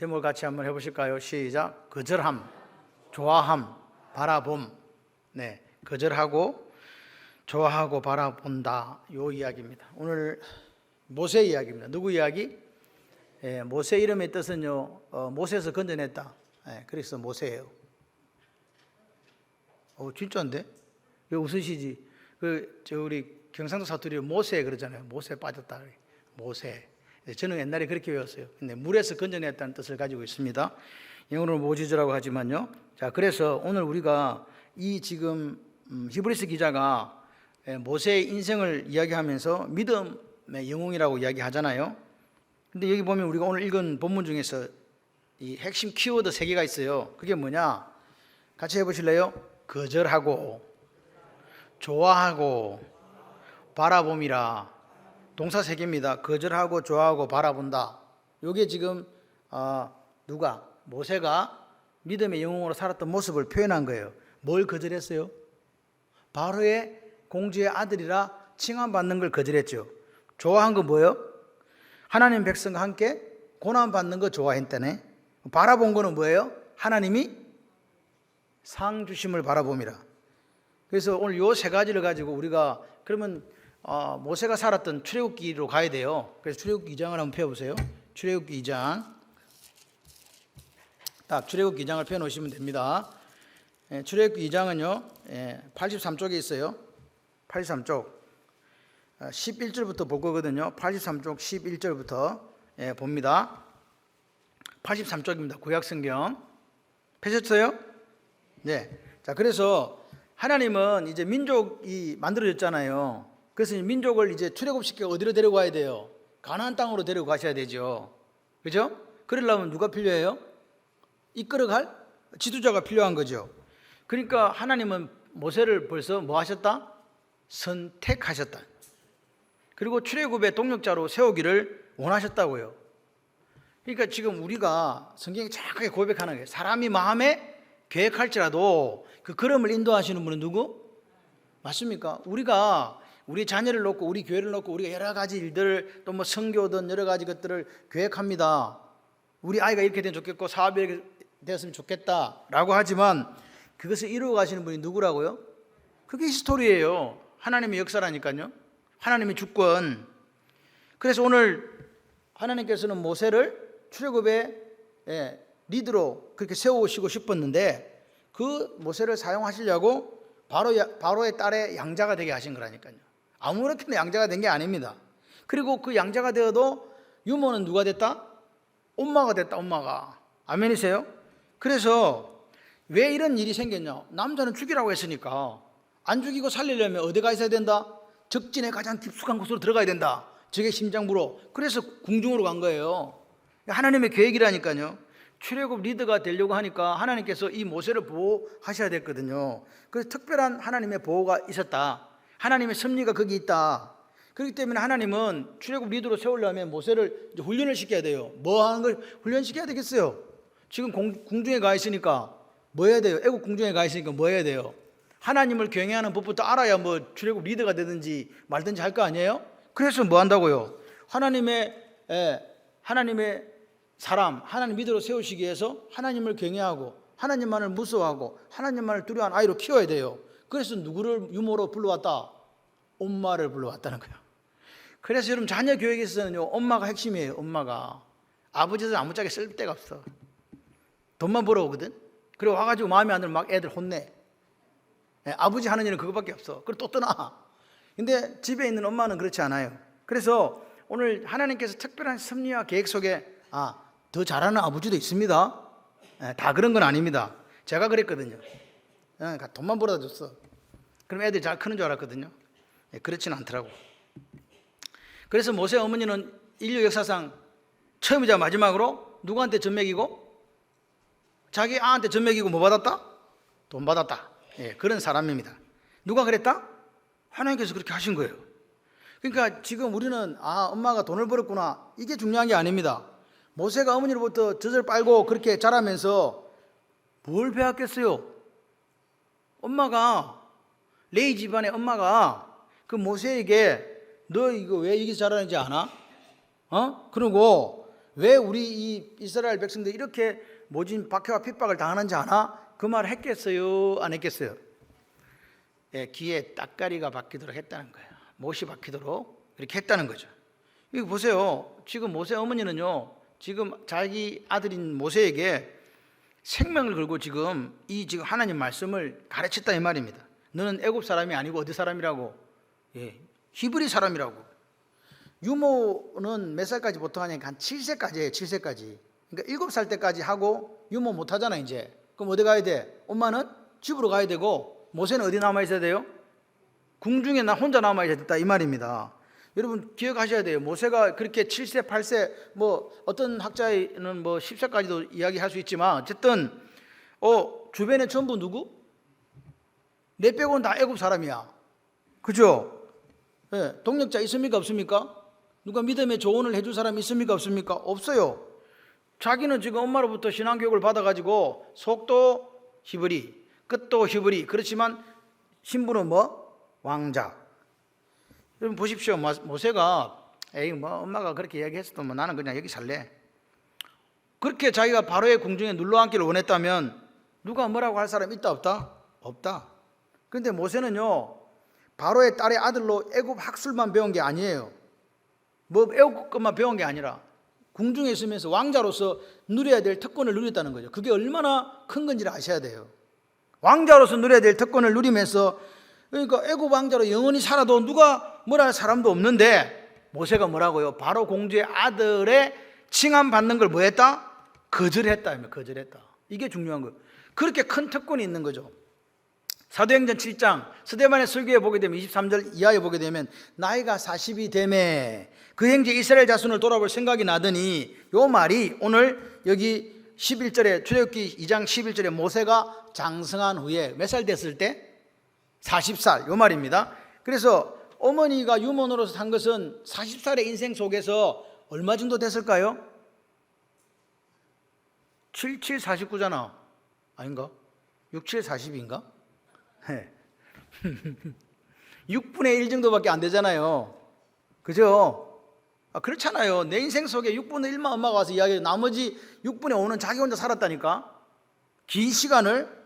제목을 같이 한번 해보실까요? 시작. 거절함, 좋아함, 바라봄. 네, 거절하고 좋아하고 바라본다. 요 이야기입니다. 오늘 모세 이야기입니다. 누구 이야기? 모세 이름의 뜻은요, 모세에서 건져냈다. 그래서 모세예요. 진짜인데? 왜 웃으시지? 우리 경상도 사투리 모세 그러잖아요. 모세 빠졌다. 모세. 저는 옛날에 그렇게 외웠어요. 근데 물에서 건져냈다는 뜻을 가지고 있습니다. 영어로 모지즈라고 하지만요. 자, 그래서 오늘 우리가 이 지금 히브리서 기자가 모세의 인생을 이야기하면서 믿음의 영웅이라고 이야기하잖아요. 근데 여기 보면 우리가 오늘 읽은 본문 중에서 이 핵심 키워드 3개가 있어요. 그게 뭐냐? 같이 해보실래요? 거절하고, 좋아하고, 바라봄이라. 동사 3개입니다. 거절하고, 좋아하고, 바라본다. 이게 지금 누가? 모세가 믿음의 영웅으로 살았던 모습을 표현한 거예요. 뭘 거절했어요? 바로의 공주의 아들이라 칭함받는 걸 거절했죠. 좋아한 거 뭐예요? 하나님 백성과 함께 고난받는 거 좋아했다네. 바라본 거는 뭐예요? 하나님이 상 주심을 바라봄이라. 그래서 오늘 요 3가지를 가지고 우리가 그러면 모세가 살았던 출애굽기로 가야 돼요. 그래서 출애굽기 2장을 한번 펴보세요. 출애굽기 2장. 딱 출애굽기 2장을 펴놓으시면 됩니다. 출애굽기 2장은요 83쪽에 있어요. 83쪽 11절부터 볼 거거든요. 83쪽 11절부터 봅니다. 83쪽입니다. 구약성경 펴셨어요? 네. 자, 그래서 하나님은 이제 민족이 만들어졌잖아요. 그래서 민족을 이제 출애굽시켜 어디로 데려가야 돼요? 가나안 땅으로 데려가셔야 되죠. 그죠? 그러려면 누가 필요해요? 이끌어갈 지도자가 필요한 거죠. 그러니까 하나님은 모세를 벌써 뭐 하셨다? 선택하셨다. 그리고 출애굽의 동력자로 세우기를 원하셨다고요. 그러니까 지금 우리가 성경이 정확하게 고백하는 거예요. 사람이 마음에 계획할지라도 그 걸음을 인도하시는 분은 누구? 맞습니까? 우리가 우리 자녀를 놓고 우리 교회를 놓고 우리가 여러 가지 일들을 또 뭐 선교든 여러 가지 것들을 계획합니다. 우리 아이가 이렇게 되면 좋겠고 사업이 이렇게 되었으면 좋겠다라고 하지만 그것을 이루어 가시는 분이 누구라고요? 그게 스토리예요. 하나님의 역사라니까요. 하나님의 주권. 그래서 오늘 하나님께서는 모세를 출애굽의 리더로 그렇게 세우시고 싶었는데 그 모세를 사용하시려고 바로의 딸의 양자가 되게 하신 거라니까요. 아무렇게나 양자가 된 게 아닙니다. 그리고 그 양자가 되어도 유모는 누가 됐다? 엄마가 됐다. 엄마가. 아멘이세요? 그래서 왜 이런 일이 생겼냐? 남자는 죽이라고 했으니까 안 죽이고 살리려면 어디가 있어야 된다? 적진의 가장 깊숙한 곳으로 들어가야 된다. 적의 심장부로. 그래서 궁중으로 간 거예요. 하나님의 계획이라니까요. 출애굽 리더가 되려고 하니까 하나님께서 이 모세를 보호하셔야 됐거든요. 그래서 특별한 하나님의 보호가 있었다. 하나님의 섭리가 거기 있다. 그렇기 때문에 하나님은 출애굽 리더로 세우려면 모세를 이제 훈련을 시켜야 돼요. 뭐 하는 걸 훈련시켜야 되겠어요? 지금 궁중에 가 있으니까 뭐 해야 돼요? 애국 궁중에 가 있으니까 뭐 해야 돼요? 하나님을 경외하는 법부터 알아야 뭐 출애굽 리더가 되든지 말든지 할 거 아니에요? 그래서 뭐 한다고요? 하나님의 사람, 하나님 믿으러 세우시기 위해서 하나님을 경외하고 하나님만을 무서워하고 하나님만을 두려워하는 아이로 키워야 돼요. 그래서 누구를 유모로 불러왔다? 엄마를 불러왔다는 거예요. 그래서 여러분 자녀 교육에 있어서는요 엄마가 핵심이에요. 엄마가. 아버지는 아무짝에 쓸 데가 없어. 돈만 벌어오거든. 그리고 와가지고 마음에 안 들면 막 애들 혼내. 아버지 하는 일은 그거밖에 없어. 그리고 또 떠나. 근데 집에 있는 엄마는 그렇지 않아요. 그래서 오늘 하나님께서 특별한 섭리와 계획 속에 더 잘하는 아버지도 있습니다. 다 그런 건 아닙니다. 제가 그랬거든요. 돈만 벌어다 줬어. 그럼 애들이 잘 크는 줄 알았거든요. 그렇지는 않더라고. 그래서 모세 어머니는 인류 역사상 처음이자 마지막으로 누구한테 젖먹이고 자기 아한테 젖먹이고 뭐 받았다? 돈 받았다. 그런 사람입니다. 누가 그랬다? 하나님께서 그렇게 하신 거예요. 그러니까 지금 우리는 엄마가 돈을 벌었구나 이게 중요한 게 아닙니다. 모세가 어머니로부터 젖을 빨고 그렇게 자라면서 뭘 배웠겠어요? 엄마가 레위 집안의 엄마가 그 모세에게 너 이거 왜 이게 자라는지 아나? 그리고 왜 우리 이 이스라엘 백성들이 이렇게 모진 박해와 핍박을 당하는지 아나? 그 말 했겠어요? 안 했겠어요? 예, 귀에 딱가리가 박히도록 했다는 거예요. 못이 박히도록 이렇게 했다는 거죠. 이거 보세요. 지금 모세 어머니는요, 지금 자기 아들인 모세에게 생명을 걸고 지금 하나님 말씀을 가르쳤다 이 말입니다. 너는 애굽 사람이 아니고 어디 사람이라고? 예, 히브리 사람이라고. 유모는 몇 살까지 보통 하냐니까 한 7세까지 해요. 7세까지. 그러니까 7살 때까지 하고 유모 못 하잖아 이제. 그럼 어디 가야 돼? 엄마는 집으로 가야 되고 모세는 어디 남아 있어야 돼요? 궁중에 나 혼자 남아 있어야 됐다 이 말입니다. 여러분 기억하셔야 돼요. 모세가 그렇게 7세, 8세 뭐 어떤 학자는 뭐 10세까지도 이야기할 수 있지만 어쨌든 주변에 전부 누구? 내 빼고는 다 애굽 사람이야. 그죠? 예, 동력자 있습니까? 없습니까? 누가 믿음의 조언을 해줄 사람이 있습니까? 없습니까? 없어요. 자기는 지금 엄마로부터 신앙교육을 받아가지고 속도 히브리, 끝도 히브리. 그렇지만 신분은 뭐? 왕자. 여러분 보십시오. 모세가 엄마가 그렇게 이야기했어도 뭐 나는 그냥 여기 살래. 그렇게 자기가 바로의 궁중에 눌러앉기를 원했다면 누가 뭐라고 할 사람 있다 없다? 없다. 그런데 모세는요, 바로의 딸의 아들로 애굽 학술만 배운 게 아니에요. 뭐 애굽 것만 배운 게 아니라 궁중에 있으면서 왕자로서 누려야 될 특권을 누렸다는 거죠. 그게 얼마나 큰 건지를 아셔야 돼요. 왕자로서 누려야 될 특권을 누리면서, 그러니까 애굽 왕자로 영원히 살아도 누가 뭐라 할 사람도 없는데 모세가 뭐라고요? 바로 공주의 아들의 칭함 받는 걸 뭐 했다? 거절했다. 거절했다. 이게 중요한 거예요. 그렇게 큰 특권이 있는 거죠. 사도행전 7장 스데반의 설교에 보게 되면 23절 이하에 보게 되면 나이가 40이 되매 그 행제 이스라엘 자손을 돌아볼 생각이 나더니, 요 말이 오늘 여기 11절에 출애굽기 2장 11절에 모세가 장성한 후에 몇 살 됐을 때? 40살, 요 말입니다. 그래서 어머니가 유모노로서 산 것은 40살의 인생 속에서 얼마 정도 됐을까요? 7, 7, 49잖아. 아닌가? 6, 7, 40인가? 6분의 1 정도밖에 안 되잖아요. 그죠? 그렇잖아요. 내 인생 속에 6분의 1만 엄마가 와서 이야기해요. 나머지 6분의 5는 자기 혼자 살았다니까. 긴 시간을.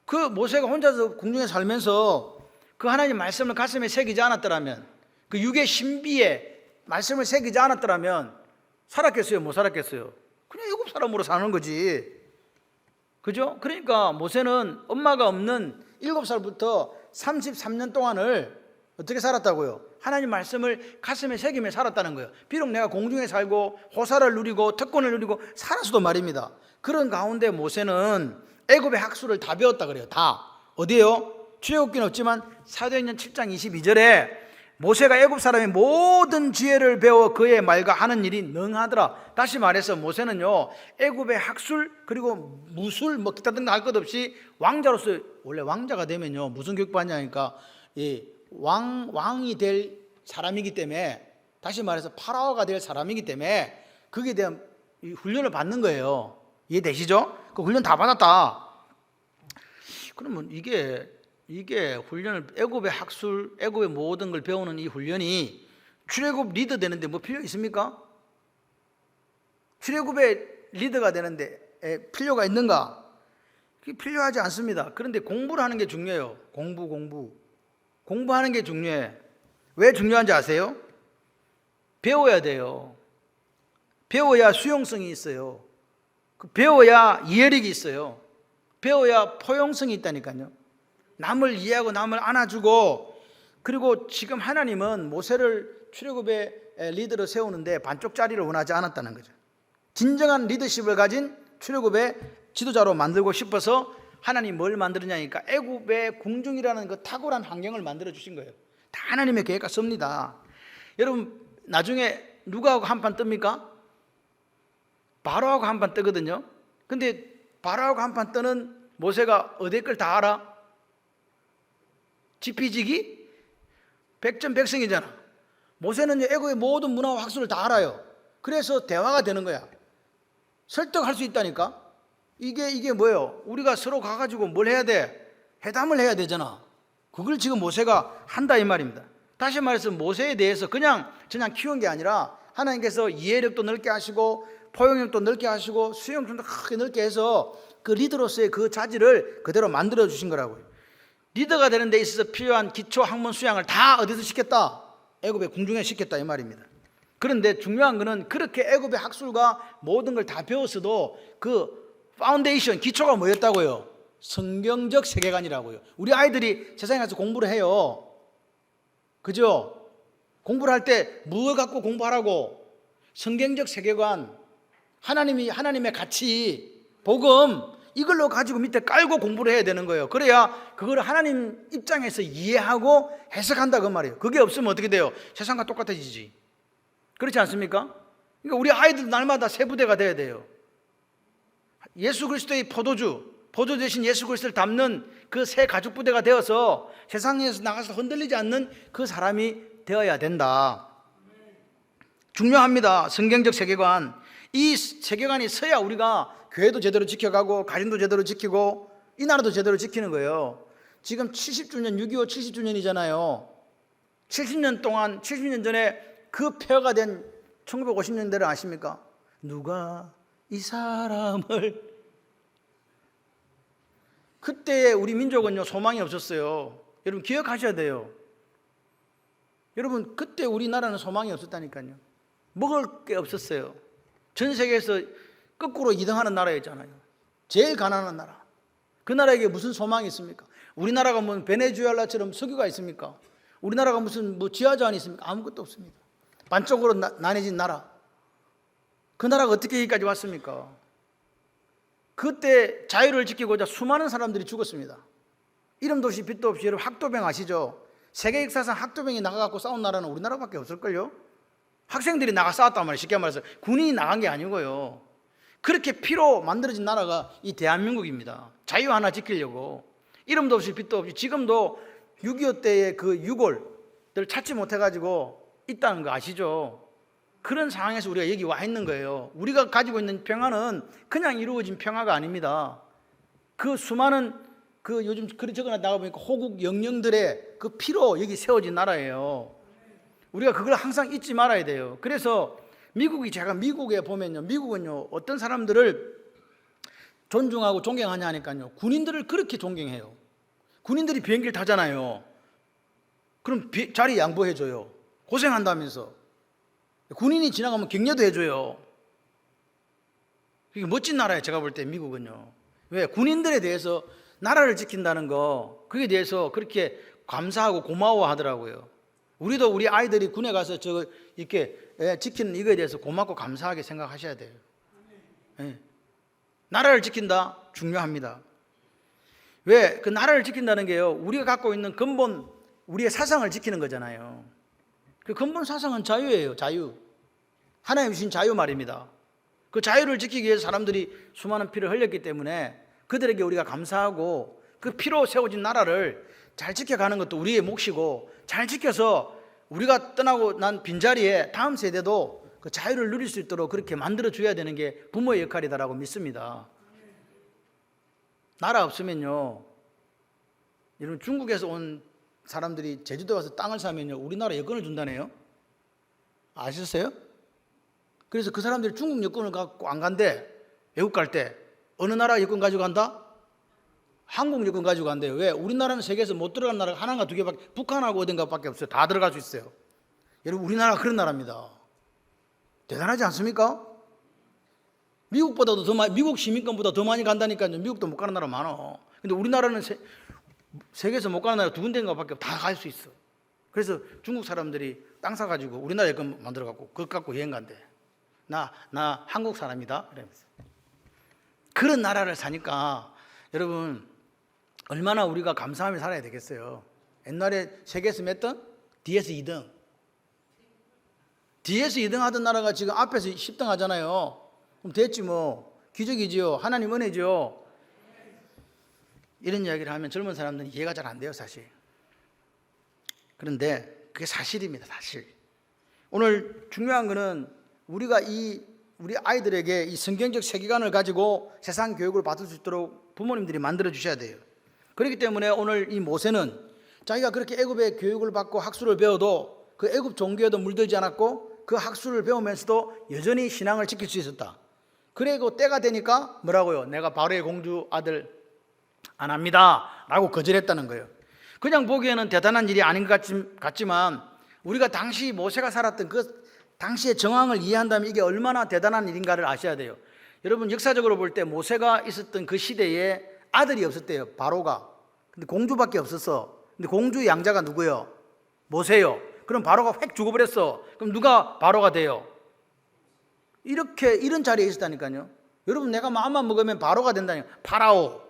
그 모세가 혼자서 궁중에 살면서 그 하나님 말씀을 가슴에 새기지 않았더라면, 그 육의 신비에 말씀을 새기지 않았더라면 살았겠어요? 못 살았겠어요? 그냥 애굽 사람으로 사는 거지. 그죠? 그러니까 모세는 엄마가 없는 7살부터 33년 동안을 어떻게 살았다고요? 하나님 말씀을 가슴에 새기며 살았다는 거예요. 비록 내가 공중에 살고 호사를 누리고 특권을 누리고 살았어도 말입니다. 그런 가운데 모세는 애굽의 학술을 다 배웠다 그래요. 다. 어디에요? 출애굽기는 없지만 사도행전 7장 22절에 모세가 애굽 사람의 모든 지혜를 배워 그의 말과 하는 일이 능하더라. 다시 말해서 모세는요, 애굽의 학술 그리고 무술 뭐 기타 등등 할 것 없이 왕자로서, 원래 왕자가 되면요 무슨 교육 받냐니까 왕이 될 사람이기 때문에, 다시 말해서 파라오가 될 사람이기 때문에 거기에 대한 훈련을 받는 거예요. 이해되시죠? 그 훈련 다 받았다. 그러면 이게 훈련을, 애굽의 학술, 애굽의 모든 걸 배우는 이 훈련이 출애굽 리더 되는데 뭐 필요 있습니까? 출애굽의 리더가 되는데 필요가 있는가? 그게 필요하지 않습니다. 그런데 공부를 하는 게 중요해요. 공부하는 게 중요해. 왜 중요한지 아세요? 배워야 돼요. 배워야 수용성이 있어요. 배워야 이해력이 있어요. 배워야 포용성이 있다니까요. 남을 이해하고 남을 안아주고, 그리고 지금 하나님은 모세를 출애굽의 리더로 세우는데 반쪽짜리를 원하지 않았다는 거죠. 진정한 리더십을 가진 출애굽의 지도자로 만들고 싶어서 하나님 뭘 만들었냐니까 애굽의 궁중이라는 그 탁월한 환경을 만들어 주신 거예요. 다 하나님의 계획과 섭니다. 여러분 나중에 누구하고 한판 뜹니까? 바로하고 한판 뜨거든요. 근데 바로하고 한판 뜨는 모세가 어디 걸 다 알아? 지피지기 백전백승이잖아. 모세는 애굽의 모든 문화와 학술을 다 알아요. 그래서 대화가 되는 거야. 설득할 수 있다니까. 이게 뭐예요? 우리가 서로 가가지고 뭘 해야 돼? 회담을 해야 되잖아. 그걸 지금 모세가 한다 이 말입니다. 다시 말해서 모세에 대해서 그냥 키운 게 아니라 하나님께서 이해력도 넓게 하시고 포용력도 넓게 하시고 수용성도 크게 넓게 해서 그 리더로서의 그 자질을 그대로 만들어 주신 거라고요. 리더가 되는 데 있어서 필요한 기초 학문 수양을 다 어디서 시켰다? 애굽의 궁중에 시켰다 이 말입니다. 그런데 중요한 거는 그렇게 애굽의 학술과 모든 걸 다 배웠어도 그 파운데이션, 기초가 뭐였다고요? 성경적 세계관이라고요. 우리 아이들이 세상에 가서 공부를 해요. 그죠? 공부를 할 때 무엇 갖고 공부하라고? 성경적 세계관, 하나님의 가치, 복음, 이걸로 가지고 밑에 깔고 공부를 해야 되는 거예요. 그래야 그걸 하나님 입장에서 이해하고 해석한다 그 말이에요. 그게 없으면 어떻게 돼요? 세상과 똑같아지지. 그렇지 않습니까? 그러니까 우리 아이들 날마다 새 부대가 돼야 돼요. 예수 그리스도의 포도 대신 예수 그리스도를 담는 그 새 가죽 부대가 되어서 세상에서 나가서 흔들리지 않는 그 사람이 되어야 된다. 중요합니다. 성경적 세계관. 이 세계관이 서야 우리가 교회도 제대로 지켜가고 가정도 제대로 지키고 이 나라도 제대로 지키는 거예요. 지금 70주년 6.25 70주년이잖아요 70년 동안 70년 전에 그 폐허가 된 1950년대를 아십니까? 누가 이 사람을, 그때 우리 민족은요 소망이 없었어요. 여러분 기억하셔야 돼요. 여러분 그때 우리나라는 소망이 없었다니까요. 먹을 게 없었어요. 전 세계에서 거꾸로 2등하는 나라였잖아요. 제일 가난한 나라. 그 나라에게 무슨 소망이 있습니까? 우리나라가 뭐 베네수엘라처럼 석유가 있습니까? 우리나라가 무슨 지하자원이 있습니까? 아무것도 없습니다. 반쪽으로 나눠진 나라. 그 나라가 어떻게 여기까지 왔습니까? 그때 자유를 지키고자 수많은 사람들이 죽었습니다. 이름도 없이 빛도 없이. 여러분 학도병 아시죠? 세계 역사상 학도병이 나가갖고 싸운 나라는 우리나라밖에 없을걸요? 학생들이 나가 싸웠단 말이에요. 쉽게 말해서 군인이 나간 게 아니고요. 그렇게 피로 만들어진 나라가 이 대한민국입니다. 자유 하나 지키려고. 이름도 없이 빛도 없이. 지금도 6.25 때의 그 유골들 찾지 못해가지고 있다는 거 아시죠? 그런 상황에서 우리가 여기 와 있는 거예요. 우리가 가지고 있는 평화는 그냥 이루어진 평화가 아닙니다. 그 수많은 그 요즘 그런 적어나 나가보니까 호국 영령들의 그 피로 여기 세워진 나라예요. 우리가 그걸 항상 잊지 말아야 돼요. 그래서 제가 미국에 보면요, 미국은요 어떤 사람들을 존중하고 존경하냐 하니까요, 군인들을 그렇게 존경해요. 군인들이 비행기를 타잖아요. 그럼 자리 양보해줘요. 고생한다면서. 군인이 지나가면 격려도 해줘요. 이게 멋진 나라예요. 제가 볼 때 미국은요. 왜? 군인들에 대해서 나라를 지킨다는 거, 그에 대해서 그렇게 감사하고 고마워하더라고요. 우리도 우리 아이들이 군에 가서 이렇게 지키는 이거에 대해서 고맙고 감사하게 생각하셔야 돼요. 네. 나라를 지킨다 중요합니다. 왜? 그 나라를 지킨다는 게요, 우리가 갖고 있는 근본 우리의 사상을 지키는 거잖아요. 그 근본 사상은 자유예요. 자유. 하나님 주신 자유 말입니다. 그 자유를 지키기 위해서 사람들이 수많은 피를 흘렸기 때문에 그들에게 우리가 감사하고 그 피로 세워진 나라를 잘 지켜가는 것도 우리의 몫이고, 잘 지켜서 우리가 떠나고 난 빈자리에 다음 세대도 그 자유를 누릴 수 있도록 그렇게 만들어줘야 되는 게 부모의 역할이다라고 믿습니다. 나라 없으면요, 여러분 중국에서 온 사람들이 제주도에 와서 땅을 사면요 우리나라 여권을 준다네요. 아셨어요? 그래서 그 사람들이 중국 여권을 갖고 안 간대. 외국 갈 때 어느 나라 여권 가지고 간다? 한국 여권 가지고 간대요. 왜? 우리나라는 세계에서 못 들어간 나라가 하나가 두 개밖에, 북한하고 어딘가밖에 없어요. 다 들어갈 수 있어요. 여러분 우리나라가 그런 나라입니다. 대단하지 않습니까? 미국보다도 더 많이, 미국 시민권보다 더 많이 간다니까요. 미국도 못 가는 나라 많아. 근데 우리나라는 세계에서 못 가는 나라 두 군데인가밖에 다 갈 수 있어. 그래서 중국 사람들이 땅 사가지고 우리나라 여권 만들어갖고 그것 갖고 여행 간대. 나 한국 사람이다. 이러면서. 그런 나라를 사니까 여러분 얼마나 우리가 감사하며 살아야 되겠어요. 옛날에 세계에서 몇 등? D에서 2등. D에서 2등 하던 나라가 지금 앞에서 10등 하잖아요. 그럼 됐지 뭐. 기적이지요. 하나님 은혜죠. 이런 이야기를 하면 젊은 사람들은 이해가 잘 안 돼요, 사실. 그런데 그게 사실입니다, 사실. 오늘 중요한 거는 우리가 우리 아이들에게 이 성경적 세계관을 가지고 세상 교육을 받을 수 있도록 부모님들이 만들어 주셔야 돼요. 그렇기 때문에 오늘 이 모세는 자기가 그렇게 애굽의 교육을 받고 학술을 배워도 그 애굽 종교에도 물들지 않았고 그 학술을 배우면서도 여전히 신앙을 지킬 수 있었다. 그리고 때가 되니까 뭐라고요? 내가 바로의 공주 아들 안 합니다 라고 거절했다는 거예요. 그냥 보기에는 대단한 일이 아닌 것 같지만 우리가 당시 모세가 살았던 그 당시의 정황을 이해한다면 이게 얼마나 대단한 일인가를 아셔야 돼요. 여러분, 역사적으로 볼 때 모세가 있었던 그 시대에 아들이 없었대요. 바로가. 근데 공주밖에 없었어. 근데 공주의 양자가 누구요? 모세요. 그럼 바로가 획 죽어버렸어. 그럼 누가 바로가 돼요? 이런 자리에 있었다니까요. 여러분, 내가 마음만 먹으면 바로가 된다니까. 파라오,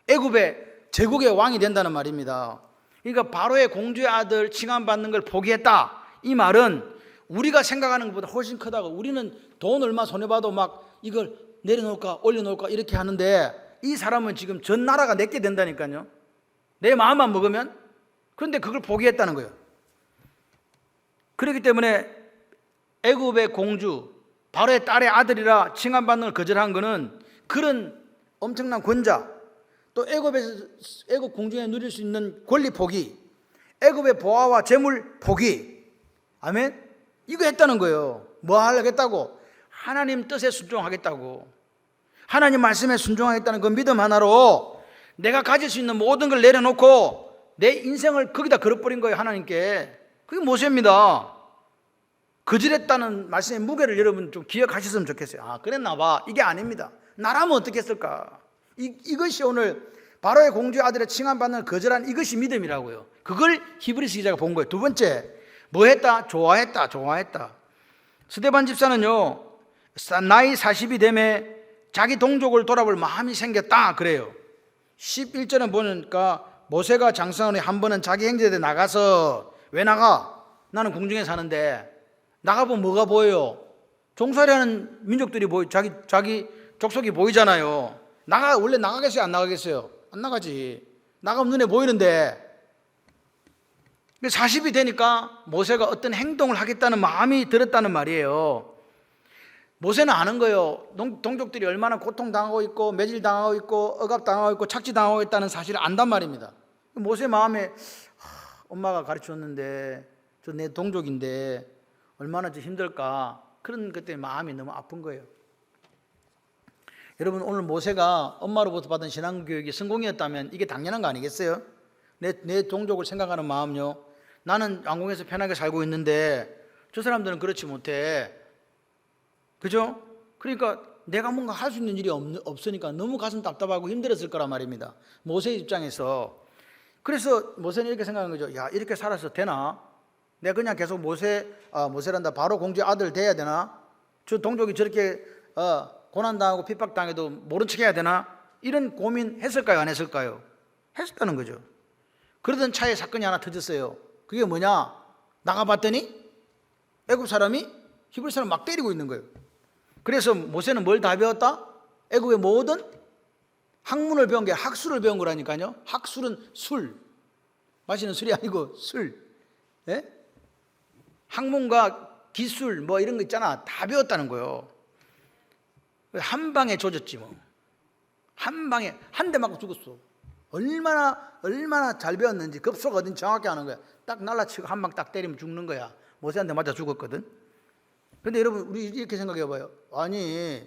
애굽의 제국의 왕이 된다는 말입니다. 그러니까 바로의 공주의 아들 칭함받는 걸 포기했다. 이 말은 우리가 생각하는 것보다 훨씬 크다고. 우리는 돈 얼마 손해봐도 막 이걸 내려놓을까 올려놓을까 이렇게 하는데 이 사람은 지금 전 나라가 내게 된다니까요. 내 마음만 먹으면. 그런데 그걸 포기했다는 거예요. 그렇기 때문에 애굽의 공주 바로의 딸의 아들이라 칭함받는 걸 거절한 거는 그런 엄청난 권자, 또 애굽 공중에 누릴 수 있는 권리 포기, 애굽의 보화와 재물 포기, 아멘? 이거 했다는 거예요. 뭐 하려겠다고? 하나님 뜻에 순종하겠다고. 하나님 말씀에 순종하겠다는 그 믿음 하나로 내가 가질 수 있는 모든 걸 내려놓고 내 인생을 거기다 걸어버린 거예요. 하나님께. 그게 모세입니다. 거절했다는 말씀의 무게를 여러분 좀 기억하셨으면 좋겠어요. 아, 그랬나 봐. 이게 아닙니다. 나라면 어떻게 했을까? 이것이 오늘 바로의 공주의 아들의 칭함받는 거절한 이것이 믿음이라고요. 그걸 히브리서 기자가 본 거예요. 두 번째, 뭐 했다? 좋아했다. 스데반 집사는요, 나이 40이 되매 자기 동족을 돌아볼 마음이 생겼다 그래요. 11절에 보니까 모세가 장성하니 한 번은 자기 형제들 나가서, 왜 나가? 나는 궁중에 사는데 나가보면 뭐가 보여요? 종살이하는 민족들이 자기 족속이 보이잖아요. 원래 나가겠어요? 안 나가겠어요? 안 나가지. 나가면 눈에 보이는데 40이 되니까 모세가 어떤 행동을 하겠다는 마음이 들었다는 말이에요. 모세는 아는 거예요. 동족들이 얼마나 고통당하고 있고 매질당하고 있고 억압당하고 있고 착취당하고 있다는 사실을 안단 말입니다. 모세 마음에 엄마가 가르쳤는데 저 내 동족인데 얼마나 저 힘들까, 그런 것 때문에 마음이 너무 아픈 거예요. 여러분, 오늘 모세가 엄마로부터 받은 신앙교육이 성공이었다면 이게 당연한 거 아니겠어요? 내 동족을 생각하는 마음요. 나는 왕궁에서 편하게 살고 있는데 저 사람들은 그렇지 못해. 그죠? 그러니까 내가 뭔가 할 수 있는 일이 없으니까 너무 가슴 답답하고 힘들었을 거란 말입니다. 모세 입장에서. 그래서 모세는 이렇게 생각하는 거죠. 야, 이렇게 살아서 되나? 내가 그냥 계속 모세란다 바로 공주의 아들 돼야 되나? 저 동족이 저렇게 고난당하고 핍박당해도 모른 척 해야 되나? 이런 고민 했을까요? 안 했을까요? 했었다는 거죠. 그러던 차에 사건이 하나 터졌어요. 그게 뭐냐? 나가봤더니 애굽 사람이 히브리 사람 막 때리고 있는 거예요. 그래서 모세는 뭘 다 배웠다? 애굽의 모든 학문을 배운 게 학술을 배운 거라니까요. 학술은 술, 마시는 술이 아니고 술. 예? 학문과 기술 뭐 이런 거 있잖아. 다 배웠다는 거예요. 한 방에 조졌지 뭐. 한 방에 한 대 맞고 죽었어. 얼마나 잘 배웠는지 급소가 어딘 정확히 아는 거야. 딱 날라치고 한 방 딱 때리면 죽는 거야. 모세한테 맞아 죽었거든. 근데 여러분, 우리 이렇게 생각해 봐요. 아니,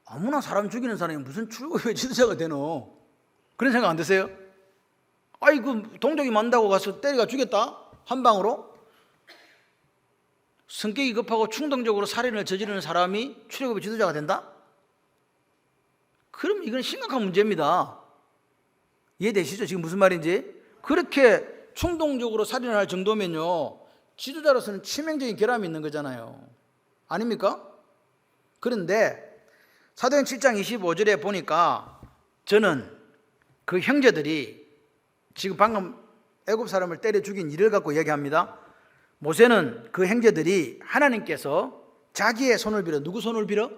아무나 사람 죽이는 사람이 무슨 출국의 지도자가 되노? 그런 생각 안 드세요? 아이, 그 동족이 만다고 가서 때리가 죽였다? 한 방으로? 성격이 급하고 충동적으로 살인을 저지르는 사람이 출애굽의 지도자가 된다? 그럼 이건 심각한 문제입니다. 이해되시죠? 지금 무슨 말인지? 그렇게 충동적으로 살인을 할 정도면요, 지도자로서는 치명적인 결함이 있는 거잖아요. 아닙니까? 그런데 사도행 7장 25절에 보니까 저는 그 형제들이 지금 방금 애굽 사람을 때려 죽인 일을 갖고 얘기합니다. 모세는 그 형제들이 하나님께서 자기의 손을 빌어, 누구 손을 빌어?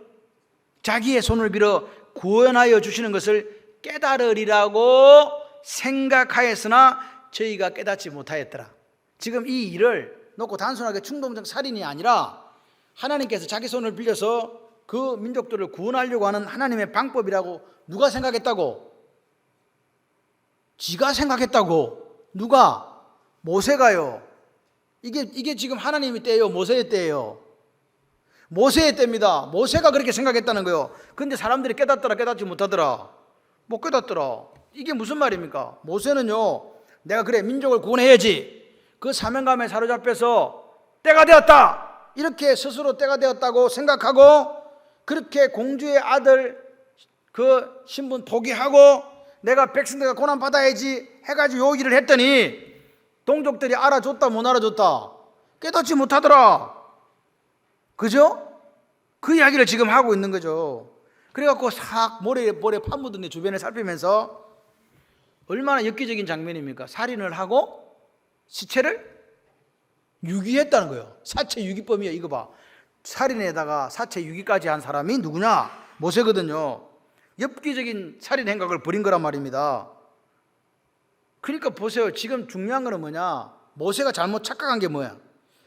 자기의 손을 빌어 구원하여 주시는 것을 깨달으리라고 생각하였으나 저희가 깨닫지 못하였더라. 지금 이 일을 놓고 단순하게 충동적 살인이 아니라 하나님께서 자기 손을 빌려서 그 민족들을 구원하려고 하는 하나님의 방법이라고 누가 생각했다고? 지가 생각했다고. 누가? 모세가요. 이게 지금 하나님의 때예요, 모세의 때예요? 모세의 때입니다. 모세가 그렇게 생각했다는 거예요. 근데 사람들이 깨닫더라, 깨닫지 못하더라. 못 깨닫더라. 이게 무슨 말입니까? 모세는요, 내가 그래 민족을 구원해야지, 그 사명감에 사로잡혀서 때가 되었다, 이렇게 스스로 때가 되었다고 생각하고, 그렇게 공주의 아들 그 신분 포기하고 내가 백성들과 고난 받아야지 해가지고 요기를 했더니 동족들이 알아줬다 못 알아줬다? 깨닫지 못하더라. 그죠? 그 이야기를 지금 하고 있는 거죠. 그래갖고 싹 모래 파묻은 데 주변을 살피면서, 얼마나 엽기적인 장면입니까? 살인을 하고 시체를 유기했다는 거예요. 사체 유기범이에요. 이거 봐, 살인에다가 사체 유기까지 한 사람이 누구냐? 모세거든요. 엽기적인 살인 행각을 벌인 거란 말입니다. 그러니까 보세요. 지금 중요한 거는 뭐냐? 모세가 잘못 착각한 게 뭐야?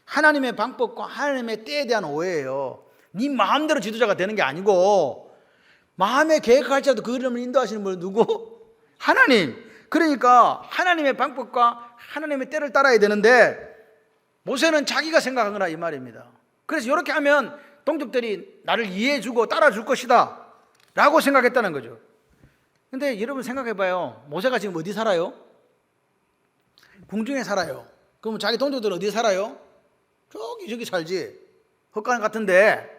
하나님의 방법과 하나님의 때에 대한 오해예요. 네 마음대로 지도자가 되는 게 아니고, 마음에 계획할 때도 그 이름을 인도하시는 분은 누구? 하나님. 그러니까 하나님의 방법과 하나님의 때를 따라야 되는데, 모세는 자기가 생각한 거라 이 말입니다. 그래서 이렇게 하면 동족들이 나를 이해해주고 따라줄 것이다 라고 생각했다는 거죠. 근데 여러분 생각해봐요. 모세가 지금 어디 살아요? 궁중에 살아요. 그러면 자기 동족들은 어디 살아요? 저기 살지. 헛간 같은데,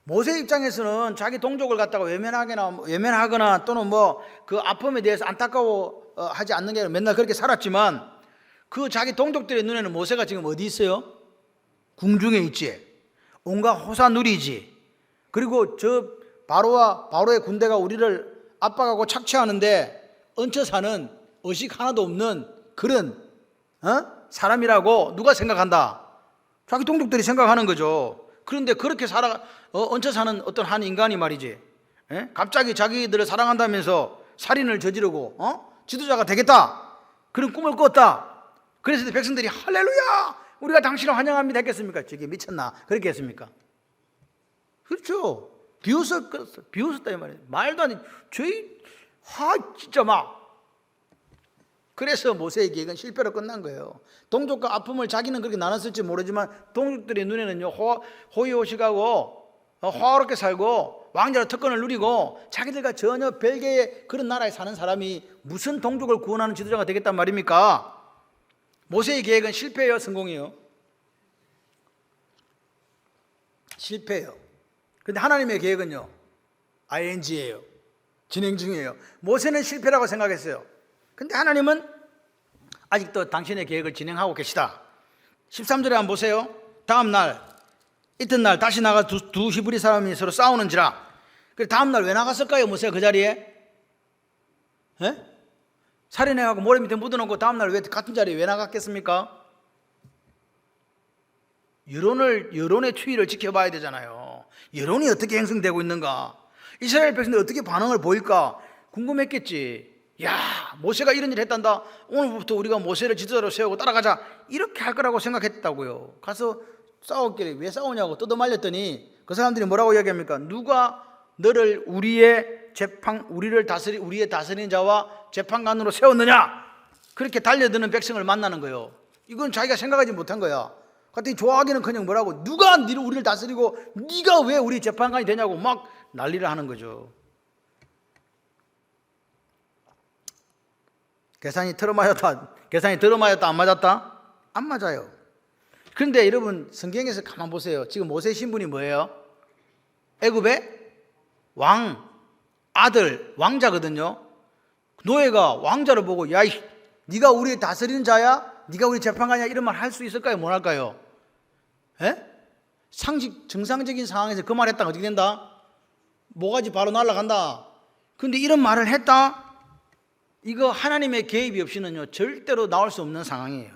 모세 입장에서는 자기 동족을 갖다가 외면하거나 또는 뭐 그 아픔에 대해서 안타까워 하지 않는 게 아니라 맨날 그렇게 살았지만, 그 자기 동족들의 눈에는 모세가 지금 어디 있어요? 궁중에 있지. 온갖 호사 누리지. 그리고 저 바로의 군대가 우리를 압박하고 착취하는데 얹혀 사는 의식 하나도 없는 그런 사람이라고 누가 생각한다? 자기 동족들이 생각하는 거죠. 그런데 그렇게 얹혀 사는 어떤 한 인간이 말이지, 갑자기 자기들을 사랑한다면서 살인을 저지르고 지도자가 되겠다, 그런 꿈을 꿨다. 그래서 백성들이 할렐루야, 우리가 당신을 환영합니다 했겠습니까? 저게 미쳤나? 그렇게 했습니까? 그렇죠. 비웃었다 이 말이에요. 말도 안 돼. 진짜 막. 그래서 모세의 계획은 실패로 끝난 거예요. 동족과 아픔을 자기는 그렇게 나눴을지 모르지만 동족들의 눈에는요, 호의호식하고 화롭게 살고 왕자로 특권을 누리고 자기들과 전혀 별개의 그런 나라에 사는 사람이 무슨 동족을 구원하는 지도자가 되겠단 말입니까? 모세의 계획은 실패예요, 성공이에요? 실패예요. 근데 하나님의 계획은요, ing예요. 진행 중이에요. 모세는 실패라고 생각했어요. 근데 하나님은 아직도 당신의 계획을 진행하고 계시다. 13절에 한번 보세요. 다음 날 이튿날 다시 나가 두 히브리 사람이 서로 싸우는지라. 그래, 다음 날 왜 나갔을까요, 모세가 그 자리에? 살인해가고 모래 밑에 묻어놓고 다음 날 왜 같은 자리에 왜 나갔겠습니까? 여론의 추이를 지켜봐야 되잖아요. 여론이 어떻게 형성되고 있는가, 이스라엘 백성들이 어떻게 반응을 보일까 궁금했겠지. 야, 모세가 이런 일을 했단다, 오늘부터 우리가 모세를 지도자로 세우고 따라가자, 이렇게 할 거라고 생각했다고요. 가서 싸웠길래 왜 싸우냐고 뜯어말렸더니 그 사람들이 뭐라고 이야기합니까? 누가 너를 우리의 다스리는 자와 재판관으로 세웠느냐? 그렇게 달려드는 백성을 만나는 거예요. 이건 자기가 생각하지 못한 거야. 그랬더니 좋아하기는커녕 뭐라고, 누가 우리를 다스리고 네가 왜 우리 재판관이 되냐고 막 난리를 하는 거죠. 계산이 들어맞았다 안 맞았다? 안 맞아요. 그런데 여러분 성경에서 가만 보세요. 지금 모세 신분이 뭐예요? 애굽의 아들 왕자거든요. 노예가 왕자를 보고 야, 네가 우리 다스리는 자야? 네가 우리 재판관이야? 이런 말 할 수 있을까요? 못 할까요? 정상적인 상황에서 그 말 했다가 어떻게 된다? 모가지 바로 날아간다. 근데 이런 말을 했다? 이거 하나님의 개입이 없이는요 절대로 나올 수 없는 상황이에요.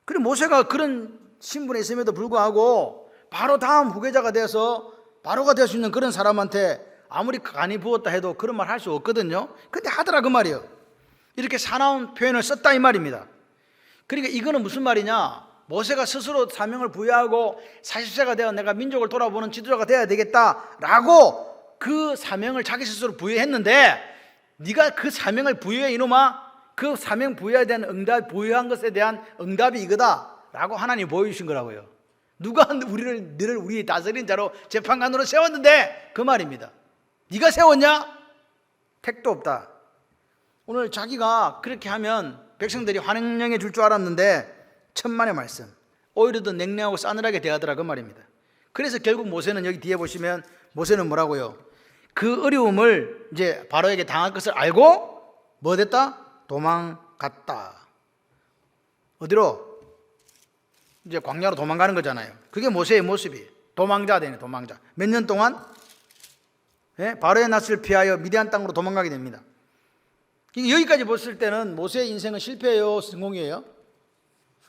그리고 모세가 그런 신분에 있음에도 불구하고 바로 다음 후계자가 돼서 바로가 될 수 있는 그런 사람한테 아무리 간이 부었다 해도 그런 말 할 수 없거든요. 근데 하더라 그 말이에요. 이렇게 사나운 표현을 썼다 이 말입니다. 그러니까 이거는 무슨 말이냐, 모세가 스스로 사명을 부여하고 40세가 되어 내가 민족을 돌아보는 지도자가 되어야 되겠다라고 그 사명을 자기 스스로 부여했는데, 네가 그 사명을 부여해 이놈아, 그 사명 부여에 대한 응답, 부여한 것에 대한 응답이 이거다라고 하나님이 보여주신 거라고요. 누가 너를 우리 다스린 자로 재판관으로 세웠는데 그 말입니다. 네가 세웠냐? 택도 없다. 오늘 자기가 그렇게 하면 백성들이 환영해 줄 줄 알았는데 천만의 말씀, 오히려 더 냉랭하고 싸늘하게 대하더라 그 말입니다. 그래서 결국 모세는 여기 뒤에 보시면 모세는 뭐라고요? 그 어려움을 이제 바로에게 당할 것을 알고 뭐 됐다? 도망갔다. 어디로? 이제 광야로 도망가는 거잖아요. 그게 모세의 모습이 도망자 되네. 도망자. 몇 년 동안 바로의 낯을 피하여 미디안 땅으로 도망가게 됩니다. 여기까지 봤을 때는 모세의 인생은 실패예요, 성공이에요?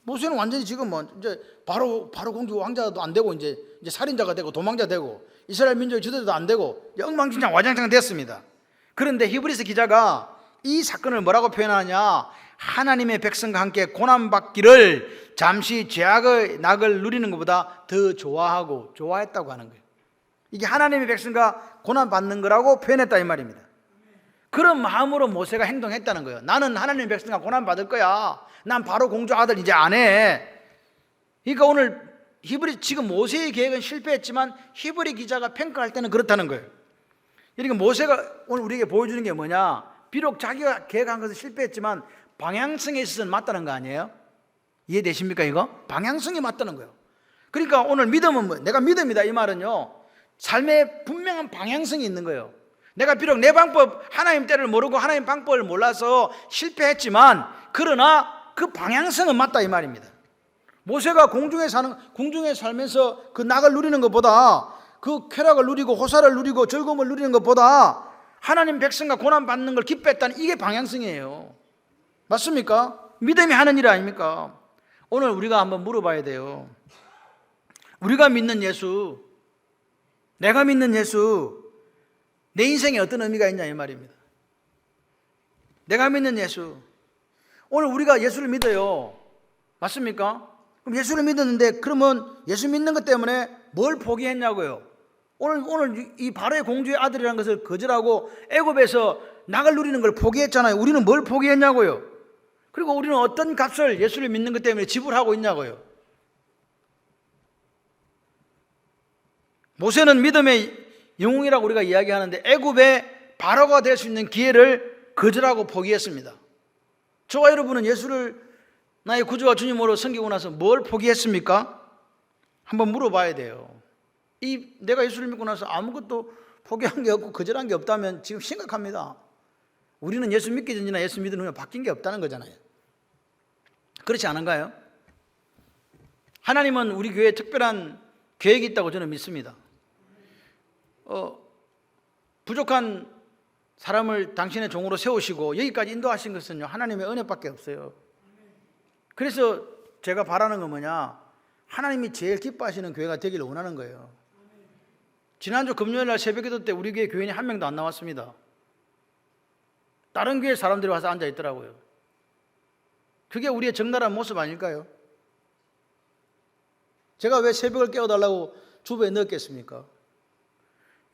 모세는 완전히 지금 뭐 이제 바로 공주 왕자도 안 되고 이제 살인자가 되고 도망자 되고 이스라엘 민족의 지도자도 안 되고 엉망진창 와장창 됐습니다. 그런데 히브리서 기자가 이 사건을 뭐라고 표현하냐? 하나님의 백성과 함께 고난받기를 잠시 죄악의 낙을 누리는 것보다 더 좋아했다고 하는 거예요. 이게 하나님의 백성과 고난받는 거라고 표현했다 이 말입니다. 그런 마음으로 모세가 행동했다는 거예요. 나는 하나님의 백성과 고난받을 거야. 난 바로 공주 아들 이제 안 해. 그러니까 오늘 지금 모세의 계획은 실패했지만 히브리 기자가 평가할 때는 그렇다는 거예요. 그러니까 모세가 오늘 우리에게 보여주는 게 뭐냐? 비록 자기가 계획한 것은 실패했지만 방향성에 있어서는 맞다는 거 아니에요? 이해되십니까 이거? 방향성이 맞다는 거예요. 그러니까 오늘 믿음은 뭐? 내가 믿음이다 이 말은요, 삶에 분명한 방향성이 있는 거예요. 내가 비록 내 방법, 하나님 때를 모르고 하나님 방법을 몰라서 실패했지만 그러나 그 방향성은 맞다 이 말입니다. 모세가 공중에 살면서 그 낙을 누리는 것보다, 그 쾌락을 누리고 호사를 누리고 즐거움을 누리는 것보다 하나님 백성과 고난받는 걸 기뻐했다는 이게 방향성이에요. 맞습니까? 믿음이 하는 일 아닙니까? 오늘 우리가 한번 물어봐야 돼요. 우리가 믿는 예수, 내가 믿는 예수, 내 인생에 어떤 의미가 있냐 이 말입니다. 내가 믿는 예수, 오늘 우리가 예수를 믿어요. 맞습니까? 그럼 예수를 믿었는데 그러면 예수 믿는 것 때문에 뭘 포기했냐고요? 오늘 이 바로의 공주의 아들이라는 것을 거절하고 애굽에서 낙을 누리는 걸 포기했잖아요. 우리는 뭘 포기했냐고요? 그리고 우리는 어떤 값을 예수를 믿는 것 때문에 지불하고 있냐고요? 모세는 믿음의 영웅이라고 우리가 이야기하는데 애굽의 바로가 될 수 있는 기회를 거절하고 포기했습니다. 저와 여러분은 예수를 나의 구주와 주님으로 섬기고 나서 뭘 포기했습니까? 한번 물어봐야 돼요. 내가 예수를 믿고 나서 아무것도 포기한 게 없고 거절한 게 없다면 지금 심각합니다. 우리는 예수 믿기 전이나 예수 믿은 후에 바뀐 게 없다는 거잖아요. 그렇지 않은가요? 하나님은 우리 교회에 특별한 계획이 있다고 저는 믿습니다. 부족한 사람을 당신의 종으로 세우시고 여기까지 인도하신 것은요, 하나님의 은혜밖에 없어요. 그래서 제가 바라는 건 뭐냐? 하나님이 제일 기뻐하시는 교회가 되기를 원하는 거예요. 지난주 금요일 날 새벽기도 때 우리 교회 교인이 한 명도 안 나왔습니다. 다른 교회 사람들이 와서 앉아 있더라고요. 그게 우리의 적나라한 모습 아닐까요? 제가 왜 새벽을 깨워달라고 주부에 넣었겠습니까?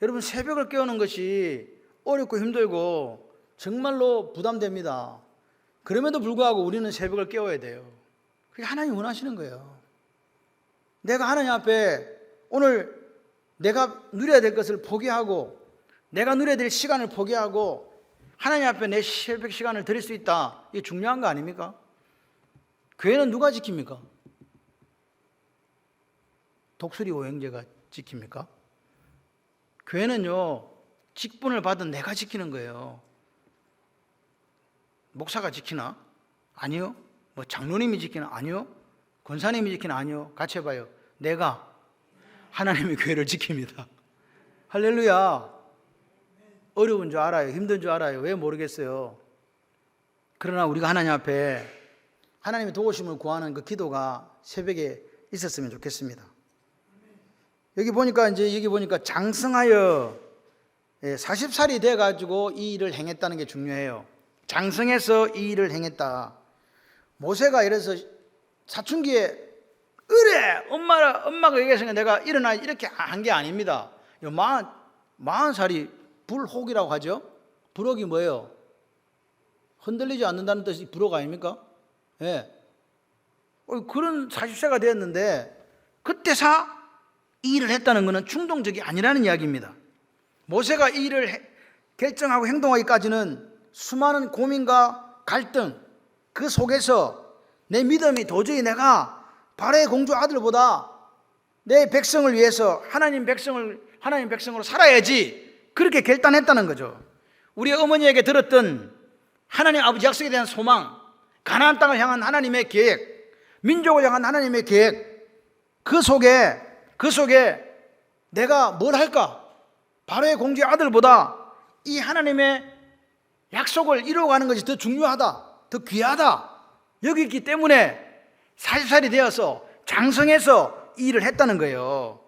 여러분, 새벽을 깨우는 것이 어렵고 힘들고 정말로 부담됩니다. 그럼에도 불구하고 우리는 새벽을 깨워야 돼요. 그게 하나님이 원하시는 거예요. 내가 하나님 앞에 오늘 내가 누려야 될 것을 포기하고 내가 누려야 될 시간을 포기하고 하나님 앞에 내 새벽 시간을 드릴 수 있다. 이게 중요한 거 아닙니까? 교회는 누가 지킵니까? 독수리 오행제가 지킵니까? 교회는요, 직분을 받은 내가 지키는 거예요. 목사가 지키나? 아니요. 뭐 장로님이 지키나? 아니요. 권사님이 지키나? 아니요. 같이 해봐요. 내가 하나님의 교회를 지킵니다. 할렐루야. 어려운 줄 알아요. 힘든 줄 알아요. 왜 모르겠어요. 그러나 우리가 하나님 앞에 하나님의 도우심을 구하는 그 기도가 새벽에 있었으면 좋겠습니다. 여기 보니까 장성하여 40살이 돼가지고 이 일을 행했다는 게 중요해요. 장성해서 이 일을 행했다. 모세가 이래서 사춘기에 그래 엄마가 얘기했으니까 내가 일어나 이렇게 한 게 아닙니다. 40살이 불혹이라고 하죠. 불혹이 뭐예요? 흔들리지 않는다는 뜻이 불어가 아닙니까? 예. 그런 40세가 되었는데 그때사 이 일을 했다는 것은 충동적이 아니라는 이야기입니다. 모세가 이 일을 결정하고 행동하기까지는 수많은 고민과 갈등, 그 속에서 내 믿음이 도저히 내가 바로의 공주 아들보다 내 백성을 위해서 하나님 백성으로 살아야지, 그렇게 결단했다는 거죠. 우리 어머니에게 들었던 하나님 아버지 약속에 대한 소망, 가나안 땅을 향한 하나님의 계획, 민족을 향한 하나님의 계획, 그 속에 내가 뭘 할까? 바로의 공주의 아들보다 이 하나님의 약속을 이루어가는 것이 더 중요하다, 더 귀하다, 여기 있기 때문에 40살이 되어서 장성해서 이 일을 했다는 거예요.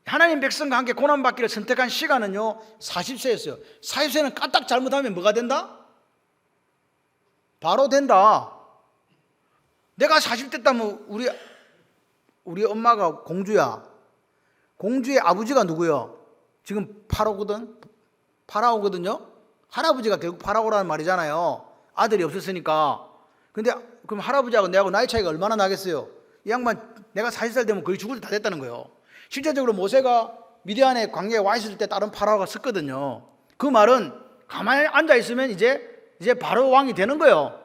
하나님 백성과 함께 고난받기를 선택한 시간은요 40세였어요. 40세는 까딱 잘못하면 뭐가 된다? 바로 된다. 내가 40대 때면 우리 엄마가 공주야. 공주의 아버지가 누구요? 지금 파라오거든요. 할아버지가 결국 파라오라는 말이잖아요. 아들이 없었으니까. 근데 그럼 할아버지하고 내하고 나이 차이가 얼마나 나겠어요? 이 양반 내가 40살 되면 거의 죽을 때 다 됐다는 거예요. 실제적으로 모세가 미디안의 광야에 와 있을 때 다른 파라오가 섰거든요. 그 말은 가만히 앉아 있으면 이제 바로 왕이 되는 거예요.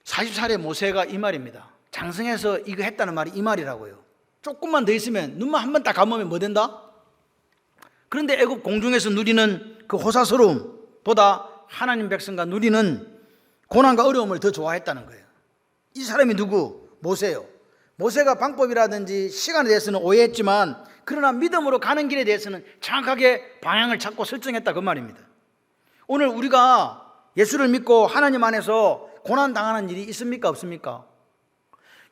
40살의 모세가 이 말입니다. 장성해서 이거 했다는 말이 이 말이라고요. 조금만 더 있으면, 눈만 한 번 딱 감으면 뭐 된다? 그런데 애굽 공중에서 누리는 그 호사스러움보다 하나님 백성과 누리는 고난과 어려움을 더 좋아했다는 거예요. 이 사람이 누구? 모세요. 모세가 방법이라든지 시간에 대해서는 오해했지만 그러나 믿음으로 가는 길에 대해서는 정확하게 방향을 찾고 설정했다, 그 말입니다. 오늘 우리가 예수를 믿고 하나님 안에서 고난당하는 일이 있습니까? 없습니까?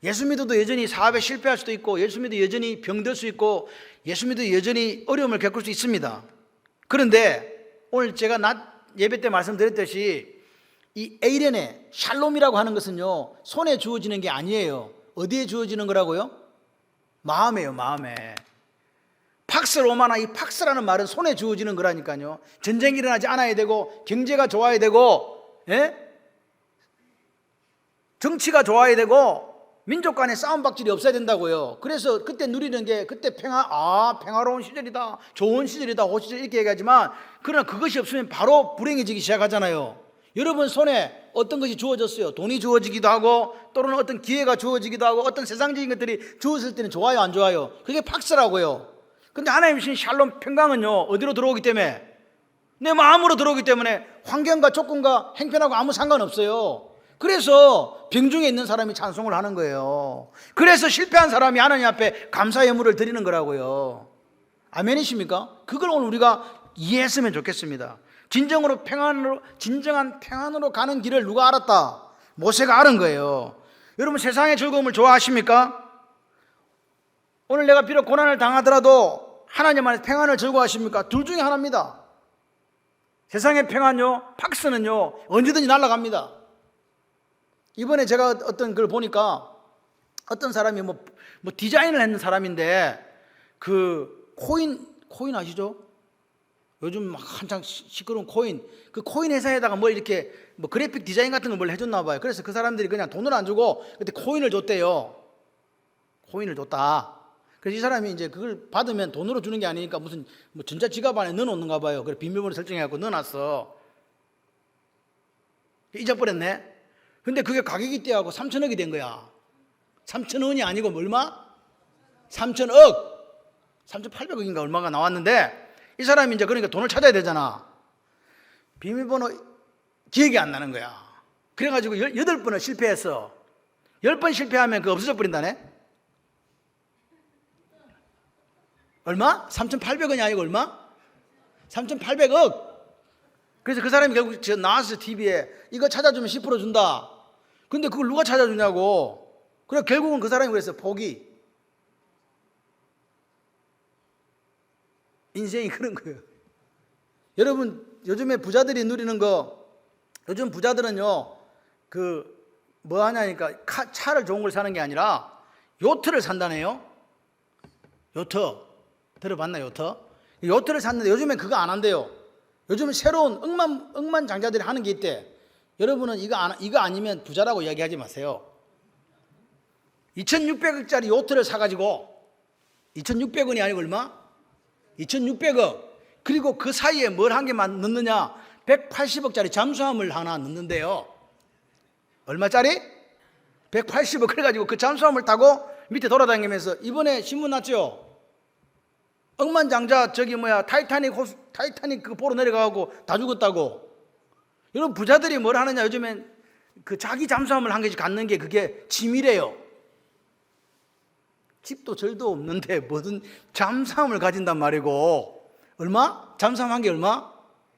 예수 믿어도 여전히 사업에 실패할 수도 있고, 예수 믿어도 여전히 병들 수 있고, 예수 믿어도 여전히 어려움을 겪을 수 있습니다. 그런데 오늘 제가 낮 예배 때 말씀드렸듯이 이 에이렌의 샬롬이라고 하는 것은요 손에 주어지는 게 아니에요. 어디에 주어지는 거라고요? 마음에요, 마음에. 팍스 로마나, 이 팍스라는 말은 손에 주어지는 거라니까요. 전쟁이 일어나지 않아야 되고, 경제가 좋아야 되고, 정치가 좋아야 되고, 민족 간에 싸움박질이 없어야 된다고요. 그래서 그때 누리는 게, 그때 평화로운 시절이다, 좋은 시절이다, 호시절 이렇게 얘기하지만, 그러나 그것이 없으면 바로 불행해지기 시작하잖아요. 여러분 손에 어떤 것이 주어졌어요? 돈이 주어지기도 하고, 또는 어떤 기회가 주어지기도 하고, 어떤 세상적인 것들이 주어졌을 때는 좋아요, 안 좋아요? 그게 팍스라고요. 근데 하나님 주신 샬롬, 평강은요 어디로 들어오기 때문에? 내 마음으로 들어오기 때문에 환경과 조건과 행편하고 아무 상관없어요. 그래서 병중에 있는 사람이 찬송을 하는 거예요. 그래서 실패한 사람이 하나님 앞에 감사의 예물을 드리는 거라고요. 아멘이십니까? 그걸 오늘 우리가 이해했으면 좋겠습니다. 진정한 평안으로 가는 길을 누가 알았다? 모세가 알은 거예요. 여러분 세상의 즐거움을 좋아하십니까? 오늘 내가 비록 고난을 당하더라도 하나님 안에서 평안을 즐거워하십니까? 둘 중에 하나입니다. 세상의 평안요, 팍스는요 언제든지 날아갑니다. 이번에 제가 어떤 걸 보니까 어떤 사람이 뭐 디자인을 했는 사람인데, 그 코인 아시죠? 요즘 막 한창 시끄러운 코인, 그 코인 회사에다가 뭘 이렇게 뭐 그래픽 디자인 같은 걸 뭘 해줬나 봐요. 그래서 그 사람들이 그냥 돈을 안 주고 그때 코인을 줬대요. 코인을 줬다. 그래서 이 사람이 이제 그걸 받으면 돈으로 주는 게 아니니까 무슨 뭐 전자지갑 안에 넣어놓는가 봐요. 그래 비밀번호 설정해갖고 넣어놨어. 잊어버렸네. 근데 그게 가격이 뛰어가고 3천억이 된 거야. 3천원이 아니고 얼마? 3천억, 3,800억인가 얼마가 나왔는데, 이 사람이 이제 그러니까 돈을 찾아야 되잖아. 비밀번호 기억이 안 나는 거야. 그래가지고 8번을 실패했어. 10번 실패하면 그거 없어져 버린다네. 얼마? 3,800원이 아니고 얼마? 3,800억. 그래서 그 사람이 결국 나왔어, TV에. 이거 찾아주면 10% 준다. 근데 그걸 누가 찾아주냐고. 그래 결국은 그 사람이 그랬어. 포기. 인생이 그런 거예요. 여러분 요즘에 부자들이 누리는 거, 요즘 부자들은요 그 뭐 하냐니까 차를 좋은 걸 사는 게 아니라 요트를 산다네요. 요트 들어봤나? 요트를 샀는데 요즘엔 그거 안 한대요. 요즘은 새로운 억만장자들이 하는 게 있대. 여러분은 이거 아니면 부자라고 이야기하지 마세요. 2600억짜리 요트를 사가지고 2600원이 아니고 얼마? 2600억. 그리고 그 사이에 뭘 한 개만 넣느냐? 180억짜리 잠수함을 하나 넣는데요. 얼마짜리? 180억. 그래가지고 그 잠수함을 타고 밑에 돌아다니면서 이번에 신문 났죠? 억만장자 타이타닉 그 보러 내려가고 다 죽었다고. 여러분 부자들이 뭘 하느냐? 요즘엔 그 자기 잠수함을 한 개씩 갖는 게 그게 취미래요. 집도 절도 없는데 무슨 잠수함을 가진단 말이고. 얼마? 잠수함 한 개 얼마?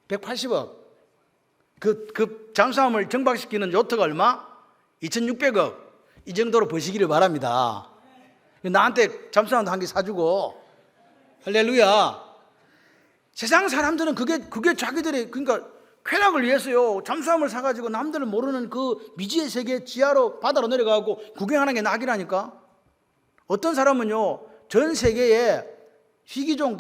180억. 그 잠수함을 정박시키는 요트가 얼마? 2600억. 이 정도로 버시기를 바랍니다. 나한테 잠수함도 한 개 사주고. 할렐루야. 세상 사람들은 그게 자기들이 그러니까 쾌락을 위해서요. 잠수함을 사가지고 남들은 모르는 그 미지의 세계 지하로 바다로 내려가고 구경하는 게 낙이라니까. 어떤 사람은요 전 세계에 희귀종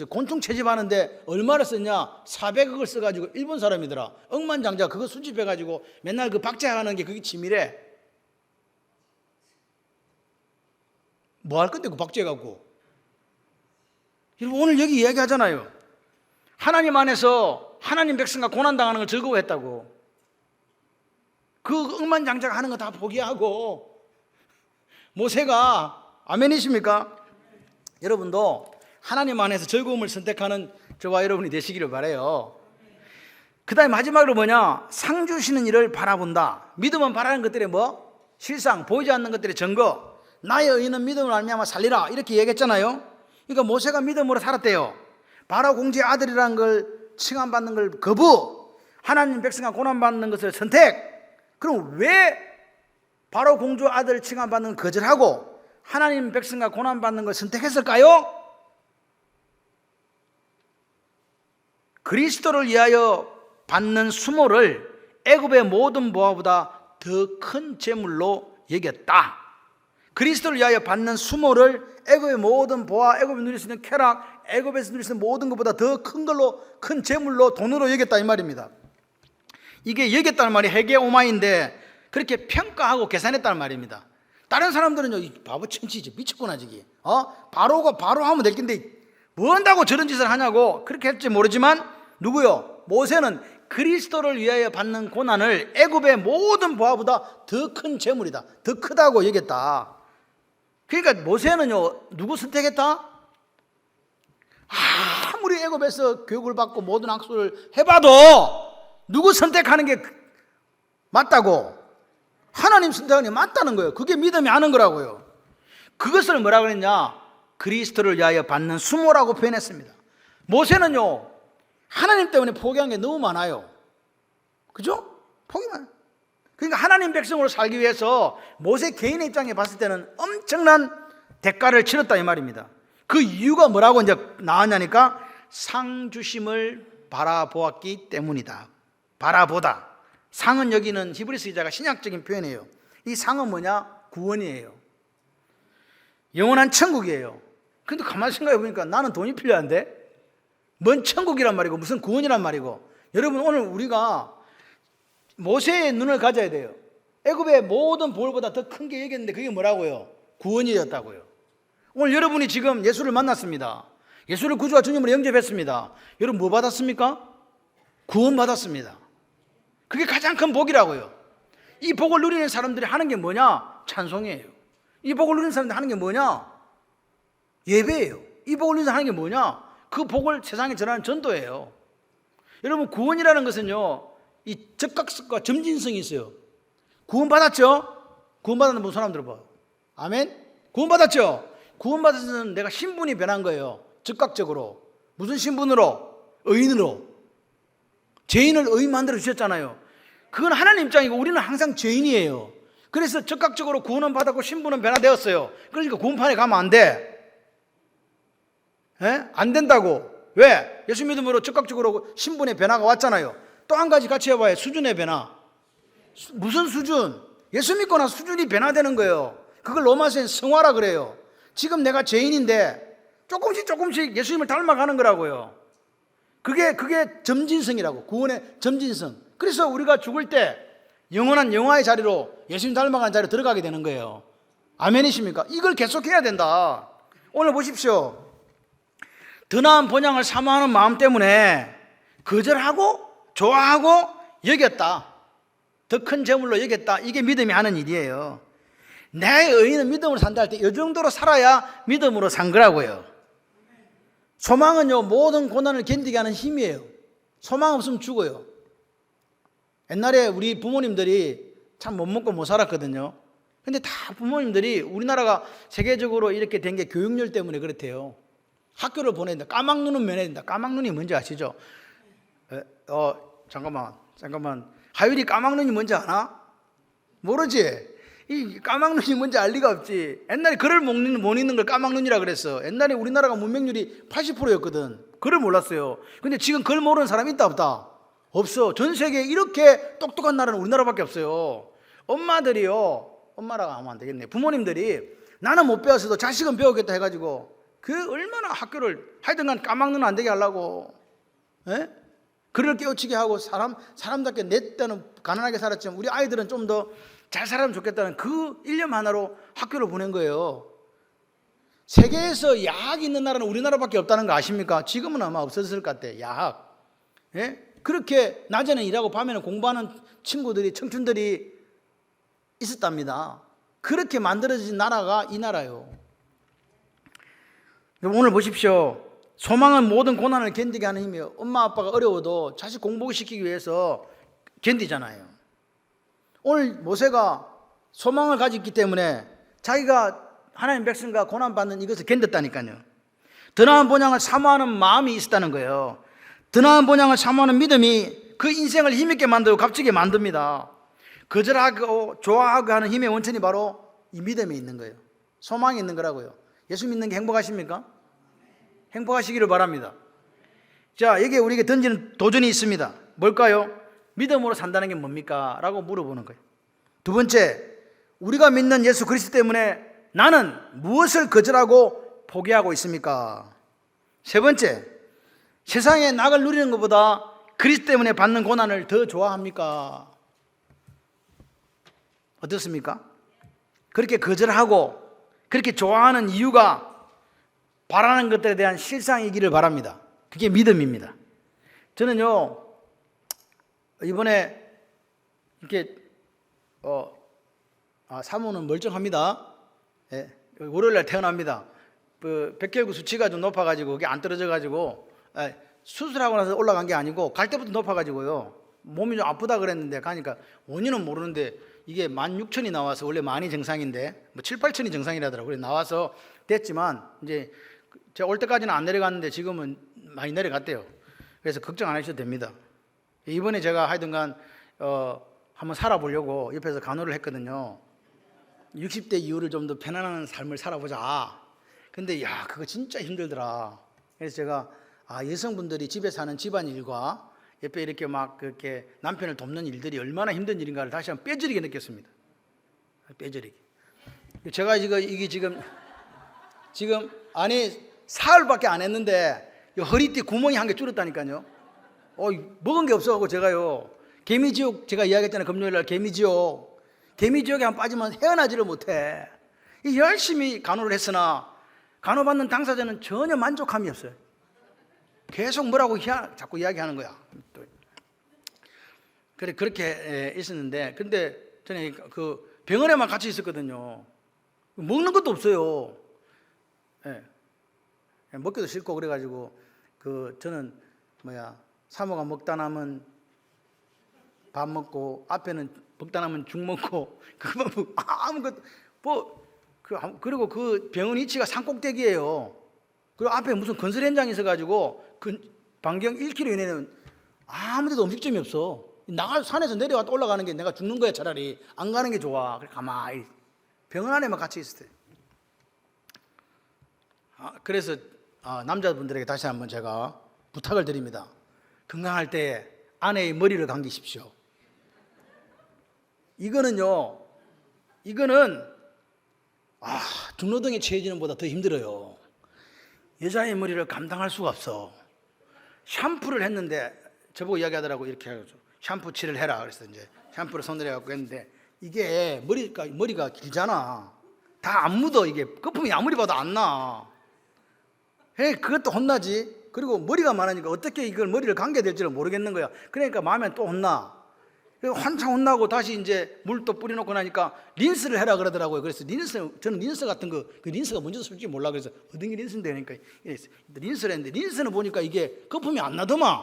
곤충 채집하는데 얼마를 썼냐? 400억을 써가지고 일본 사람이더라. 억만장자 그거 수집해가지고 맨날 그 박제하는 게 그게 취미래. 뭐 할 건데 그 박제해갖고. 여러분 오늘 여기 이야기하잖아요. 하나님 안에서 하나님 백성과 고난당하는 걸 즐거워했다고. 그 억만장자가 하는 거 다 포기하고 모세가 아멘이십니까? 여러분도 하나님 안에서 즐거움을 선택하는 저와 여러분이 되시기를 바라요. 그 다음에 마지막으로 뭐냐? 상 주시는 일을 바라본다. 믿음은 바라는 것들의 뭐? 실상, 보이지 않는 것들의 증거. 나의 의는 믿음을 말미암아 살리라 이렇게 얘기했잖아요. 그러니까 모세가 믿음으로 살았대요. 바로 공주의 아들이라는 걸 칭함받는 걸 거부, 하나님 백성과 고난받는 것을 선택. 그럼 왜 바로 공주 아들 칭함받는 걸 거절하고 하나님 백성과 고난받는 걸 선택했을까요? 그리스도를 위하여 받는 수모를 애굽의 모든 보화보다 더 큰 재물로 여겼다. 그리스도를 위하여 받는 수모를 애굽의 모든 보화, 애굽에 누릴 수 있는 쾌락, 애굽에서 누릴 수 있는 모든 것보다 더 큰 걸로, 큰 재물로, 돈으로 여겼다 이 말입니다. 이게 여겼다는 말이 헤게오마인데 그렇게 평가하고 계산했다는 말입니다. 다른 사람들은요, 이 바보 천치지 미쳤구나 저기. 바로가 바로 하면 될 텐데 뭐 한다고 저런 짓을 하냐고 그렇게 할지 모르지만 누구요? 모세는 그리스도를 위하여 받는 고난을 애굽의 모든 보화보다 더 큰 재물이다, 더 크다고 여겼다. 그러니까 모세는요 누구 선택했다? 아무리 애굽에서 교육을 받고 모든 학술을 해봐도 누구 선택하는 게 맞다고? 하나님 선택하는 게 맞다는 거예요. 그게 믿음이 아는 거라고요. 그것을 뭐라고 했냐? 그리스도를 위하여 받는 수모라고 표현했습니다. 모세는요 하나님 때문에 포기한 게 너무 많아요. 그죠? 포기만. 그러니까 하나님 백성으로 살기 위해서 모세 개인의 입장에 봤을 때는 엄청난 대가를 치렀다 이 말입니다. 그 이유가 뭐라고 이제 나왔냐니까 상 주심을 바라보았기 때문이다. 바라보다. 상은 여기는 히브리서 기자가 신약적인 표현이에요. 이 상은 뭐냐? 구원이에요. 영원한 천국이에요. 근데 가만히 생각해 보니까 나는 돈이 필요한데 뭔 천국이란 말이고 무슨 구원이란 말이고. 여러분 오늘 우리가 모세의 눈을 가져야 돼요. 애굽의 모든 볼보다 더 큰 게 여겼는데 그게 뭐라고요? 구원이었다고요. 오늘 여러분이 지금 예수를 만났습니다. 예수를 구주와 주님으로 영접했습니다. 여러분 뭐 받았습니까? 구원 받았습니다. 그게 가장 큰 복이라고요. 이 복을 누리는 사람들이 하는 게 뭐냐? 찬송이에요. 이 복을 누리는 사람들이 하는 게 뭐냐? 예배예요. 이 복을 누리는 사람이 하는 게 뭐냐? 그 복을 세상에 전하는 전도예요. 여러분 구원이라는 것은요 이 적각성과 점진성이 있어요. 구원 받았죠? 구원 받았는 분 손 한번 들어봐요. 아멘? 구원 받았죠? 구원 받았으면 내가 신분이 변한 거예요. 즉각적으로. 무슨 신분으로? 의인으로. 죄인을 의인 만들어 주셨잖아요. 그건 하나님 입장이고 우리는 항상 죄인이에요. 그래서 즉각적으로 구원은 받았고 신분은 변화되었어요. 그러니까 구원판에 가면 안 돼. 안 된다고. 왜? 예수 믿음으로 즉각적으로 신분의 변화가 왔잖아요. 또 한 가지 같이 해봐요. 수준의 변화. 무슨 수준? 예수 믿고 나서 수준이 변화되는 거예요. 그걸 로마서엔 성화라 그래요. 지금 내가 죄인인데 조금씩 예수님을 닮아가는 거라고요. 그게 점진성이라고. 구원의 점진성. 그래서 우리가 죽을 때 영원한 영화의 자리로, 예수님 닮아가는 자리로 들어가게 되는 거예요. 아멘이십니까? 이걸 계속해야 된다. 오늘 보십시오. 더 나은 본향을 사모하는 마음 때문에 거절하고 좋아하고 여겼다. 더 큰 재물로 여겼다. 이게 믿음이 하는 일이에요. 내 의인은 믿음으로 산다 할 때 이 정도로 살아야 믿음으로 산 거라고요. 소망은요, 모든 고난을 견디게 하는 힘이에요. 소망 없으면 죽어요. 옛날에 우리 부모님들이 참 못 먹고 못 살았거든요. 근데 다 부모님들이, 우리나라가 세계적으로 이렇게 된 게 교육열 때문에 그렇대요. 학교를 보내야 된다. 까막눈은 면해야 된다. 까막눈이 뭔지 아시죠? 잠깐만. 하율이 까막눈이 뭔지 아나? 모르지? 이 까막눈이 뭔지 알 리가 없지. 옛날에 글을 못 읽는 걸 까막눈이라 그랬어. 옛날에 우리나라가 문맹률이 80%였거든. 글을 몰랐어요. 근데 지금 글 모르는 사람 있다 없다? 없어. 전 세계에 이렇게 똑똑한 나라는 우리나라밖에 없어요. 엄마들이요, 엄마라고 하면 안 되겠네. 부모님들이 나는 못 배웠어도 자식은 배우겠다 해가지고 그 얼마나 학교를 하여튼간 까막눈 안 되게 하려고, 에? 글을 깨우치게 하고 사람답게 내 때는 가난하게 살았지만 우리 아이들은 좀 더 잘 살았으면 좋겠다는 그 일념 하나로 학교를 보낸 거예요. 세계에서 야학이 있는 나라는 우리나라밖에 없다는 거 아십니까? 지금은 아마 없었을 것 같아. 야학. 예? 그렇게 낮에는 일하고 밤에는 공부하는 친구들이, 청춘들이 있었답니다. 그렇게 만들어진 나라가 이 나라예요. 오늘 보십시오. 소망은 모든 고난을 견디게 하는 힘이에요. 엄마 아빠가 어려워도 자식 공부시키기 위해서 견디잖아요. 오늘 모세가 소망을 가졌기 때문에 자기가 하나님 백성과 고난받는 이것을 견뎠다니까요. 더 나은 본향을 사모하는 마음이 있었다는 거예요. 더 나은 본향을 사모하는 믿음이 그 인생을 힘있게 만들고 값지게 만듭니다. 거절하고 좋아하고 하는 힘의 원천이 바로 이 믿음에 있는 거예요. 소망이 있는 거라고요. 예수 믿는 게 행복하십니까? 행복하시기를 바랍니다. 자, 여기에 우리에게 던지는 도전이 있습니다. 뭘까요? 믿음으로 산다는 게 뭡니까? 라고 물어보는 거예요. 두 번째, 우리가 믿는 예수 그리스도 때문에 나는 무엇을 거절하고 포기하고 있습니까? 세 번째, 세상의 낙을 누리는 것보다 그리스도 때문에 받는 고난을 더 좋아합니까? 어떻습니까? 그렇게 거절하고 그렇게 좋아하는 이유가 바라는 것들에 대한 실상이기를 바랍니다. 그게 믿음입니다. 저는요, 이번에 이렇게 사모는 멀쩡합니다. 예, 월요일날 태어납니다. 그 백혈구 수치가 좀 높아가지고 그게 안 떨어져가지고, 수술하고 나서 올라간 게 아니고 갈 때부터 높아가지고요, 몸이 좀 아프다 그랬는데 가니까 원인은 모르는데 이게 16,000이 나와서, 원래 많이 정상인데 뭐 7, 8,000이 정상이라더라고요. 그래서 나와서 됐지만 이제 제가 올 때까지는 안 내려갔는데 지금은 많이 내려갔대요. 그래서 걱정 안 하셔도 됩니다. 이번에 제가 하여튼간 한번 살아보려고 옆에서 간호를 했거든요. 60대 이후를 좀 더 편안한 삶을 살아보자. 근데 야, 그거 진짜 힘들더라. 그래서 제가 여성분들이 집에 사는 집안일과 옆에 이렇게 막 그렇게 남편을 돕는 일들이 얼마나 힘든 일인가를 다시 한번 뼈저리게 느꼈습니다. 뼈저리게. 제가 이게 지금 안에 사흘밖에 안 했는데 허리띠 구멍이 한 개 줄었다니까요. 먹은 게 없어가지고 제가요, 개미지옥, 제가 이야기했잖아요. 금요일날 개미지옥에 한 빠지면 헤어나지를 못해. 열심히 간호를 했으나 간호받는 당사자는 전혀 만족함이 없어요. 계속 뭐라고 자꾸 이야기하는 거야. 그렇게 있었는데, 근데 저는 그 병원에만 같이 있었거든요. 먹는 것도 없어요. 먹기도 싫고 그래가지고 저는 사모가 먹다 남은 밥 먹고, 앞에는 먹다 남은 죽 먹고, 그만 아무것도 그리고 그 병원 위치가 산꼭대기예요. 그리고 앞에 무슨 건설 현장이 있어가지고 반경 1km 이내는 아무데도 음식점이 없어. 산에서 내려왔다 올라가는 게 내가 죽는 거야. 차라리 안 가는 게 좋아. 그래 가만히 병원 안에만 같이 있었어요. 그래서 남자분들에게 다시 한번 제가 부탁을 드립니다. 건강할 때 아내의 머리를 감기십시오. 이거는 중노동에 처해지는 것보다 더 힘들어요. 여자의 머리를 감당할 수가 없어. 샴푸를 했는데 저보고 이야기하더라고. 이렇게 해가지고 샴푸 칠을 해라. 그래서 이제 샴푸를 손으로 해갖고 했는데 이게 머리가 길잖아. 다 안 묻어. 이게 거품이 아무리 봐도 안 나. 그것도 혼나지. 그리고 머리가 많으니까 어떻게 이걸 머리를 감겨야 될지를 모르겠는 거야. 그러니까 마음에 또 혼나. 한참 혼나고 다시 이제 물 또 뿌려놓고 나니까 린스를 해라 그러더라고요. 그래서 저는 린스 같은 거, 그 린스가 뭔지 솔직히 몰라. 그래서 어떤 게 린스인데 그러니까 린스를 했는데 린스는 보니까 이게 거품이 안 나더만.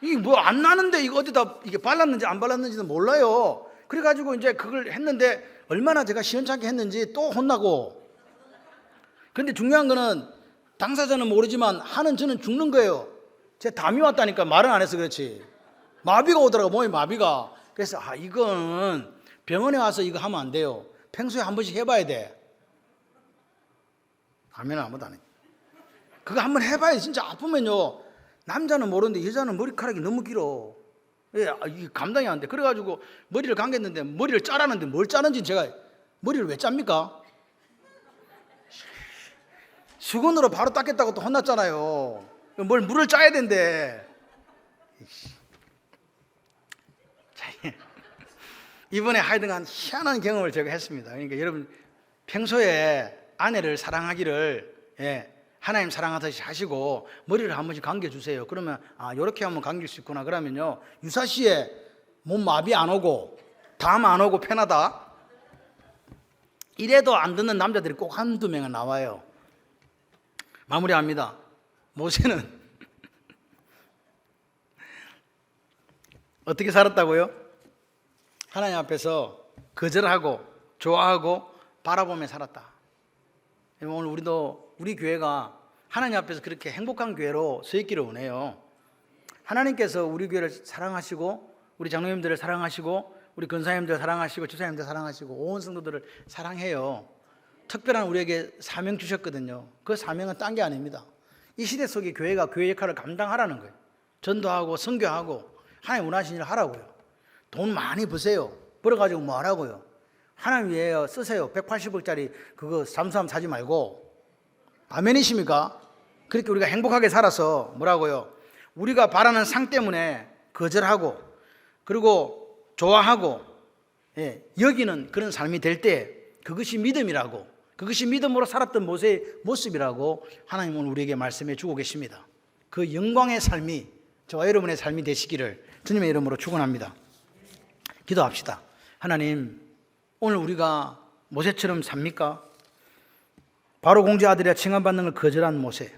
이게 뭐 안 나는데 이거 어디다 이게 발랐는지 안 발랐는지는 몰라요. 그래가지고 이제 그걸 했는데 얼마나 제가 시원찮게 했는지 또 혼나고. 근데 중요한 거는 당사자는 모르지만 하는 저는 죽는 거예요. 제 담이 왔다니까 말은 안 해서 그렇지. 마비가 오더라고. 몸에 마비가. 그래서 이건 병원에 와서 이거 하면 안 돼요. 평소에 한 번씩 해봐야 돼. 아멘. 아무도 안 해. 그거 한번 해봐야 진짜 아프면요, 남자는 모르는데 여자는 머리카락이 너무 길어. 이게 감당이 안 돼. 그래가지고 머리를 감겼는데 머리를 자르는데 뭘 자른지 제가 머리를 왜 짭니까? 수건으로 바로 닦겠다고 또 혼났잖아요. 뭘 물을 짜야 된대. 이번에 하여튼간 희한한 경험을 제가 했습니다. 그러니까 여러분 평소에 아내를 사랑하기를 하나님 사랑하듯이 하시고 머리를 한 번씩 감겨주세요. 그러면 이렇게 하면 감길 수 있구나. 그러면요 유사시에 몸 마비 안 오고 담 안 오고 편하다. 이래도 안 듣는 남자들이 꼭 한두 명은 나와요. 마무리합니다. 모세는 어떻게 살았다고요? 하나님 앞에서 거절하고 좋아하고 바라보며 살았다. 오늘 우리 교회가 하나님 앞에서 그렇게 행복한 교회로 서 있기를 원해요. 하나님께서 우리 교회를 사랑하시고 우리 장로님들을 사랑하시고 우리 권사님들을 사랑하시고 주사님들을 사랑하시고 온 성도들을 사랑해요. 특별한 우리에게 사명 주셨거든요. 그 사명은 딴 게 아닙니다. 이 시대 속에 교회가 교회 역할을 감당하라는 거예요. 전도하고 선교하고 하나님 원하시는 일을 하라고요. 돈 많이 버세요. 벌어가지고 뭐 하라고요? 하나님 위해 쓰세요. 180억짜리 그거 잠수함 사지 말고. 아멘이십니까? 그렇게 우리가 행복하게 살아서 뭐라고요? 우리가 바라는 상 때문에 거절하고 그리고 좋아하고 여기는 그런 삶이 될 때 그것이 믿음이라고, 그것이 믿음으로 살았던 모세의 모습이라고 하나님은 우리에게 말씀해 주고 계십니다. 그 영광의 삶이 저와 여러분의 삶이 되시기를 주님의 이름으로 축원합니다. 기도합시다. 하나님, 오늘 우리가 모세처럼 삽니까? 바로 공제 아들이라 칭함받는 걸 거절한 모세,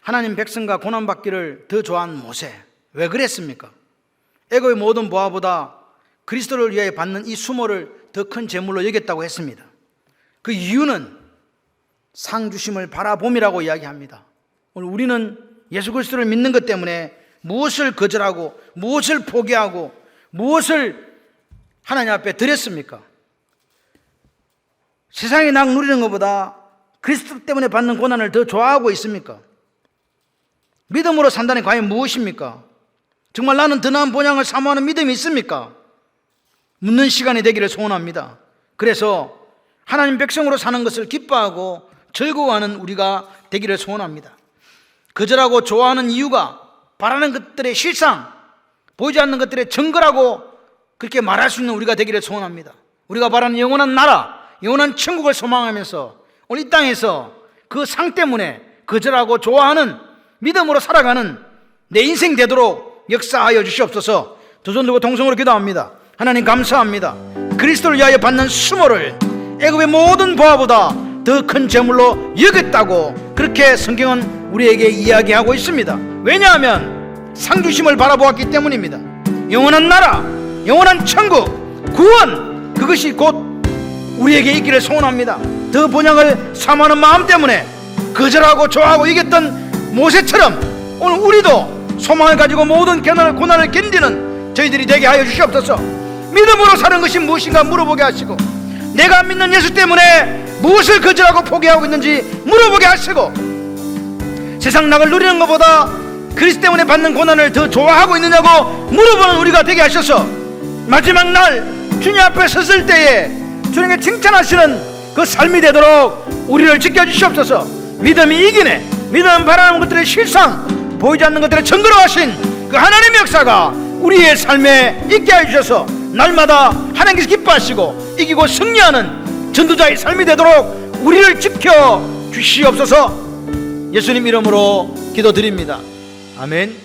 하나님 백성과 고난받기를 더 좋아한 모세, 왜 그랬습니까? 애고의 모든 보화보다 그리스도를 위하여 받는 이 수모를 더 큰 재물로 여겼다고 했습니다. 그 이유는 상 주심을 바라봄이라고 이야기합니다. 오늘 우리는 예수 그리스도를 믿는 것 때문에 무엇을 거절하고 무엇을 포기하고 무엇을 하나님 앞에 드렸습니까? 세상의 낙 누리는 것보다 그리스도 때문에 받는 고난을 더 좋아하고 있습니까? 믿음으로 산다는 과연 무엇입니까? 정말 나는 더 나은 본향을 사모하는 믿음이 있습니까? 묻는 시간이 되기를 소원합니다. 그래서 하나님 백성으로 사는 것을 기뻐하고 즐거워하는 우리가 되기를 소원합니다. 거절하고 좋아하는 이유가 바라는 것들의 실상, 보이지 않는 것들의 증거라고 그렇게 말할 수 있는 우리가 되기를 소원합니다. 우리가 바라는 영원한 나라, 영원한 천국을 소망하면서 오늘 이 땅에서 그 상 때문에 거절하고 좋아하는 믿음으로 살아가는 내 인생 되도록 역사하여 주시옵소서. 두 손 들고 동성으로 기도합니다. 하나님 감사합니다. 그리스도를 위하여 받는 수모를 애굽의 모든 보화보다 더 큰 재물로 여겼다고 그렇게 성경은 우리에게 이야기하고 있습니다. 왜냐하면 상주심을 바라보았기 때문입니다. 영원한 나라, 영원한 천국, 구원, 그것이 곧 우리에게 있기를 소원합니다. 더 본향을 사모하는 마음 때문에 거절하고 좋아하고 이겼던 모세처럼 오늘 우리도 소망을 가지고 모든 고난을 견디는 저희들이 되게 하여 주시옵소서. 믿음으로 사는 것이 무엇인가 물어보게 하시고 내가 믿는 예수 때문에 무엇을 거절하고 포기하고 있는지 물어보게 하시고 세상 낙을 누리는 것보다 그리스도 때문에 받는 고난을 더 좋아하고 있느냐고 물어보는 우리가 되게 하셔서 마지막 날 주님 앞에 섰을 때에 주님께 칭찬하시는 그 삶이 되도록 우리를 지켜주시옵소서. 믿음이 이기네, 믿음 바라는 것들의 실상, 보이지 않는 것들의 증거로 하신 그 하나님의 역사가 우리의 삶에 있게 해주셔서 날마다 하나님께서 기뻐하시고 이기고 승리하는 전도자의 삶이 되도록 우리를 지켜 주시옵소서. 예수님 이름으로 기도드립니다. 아멘.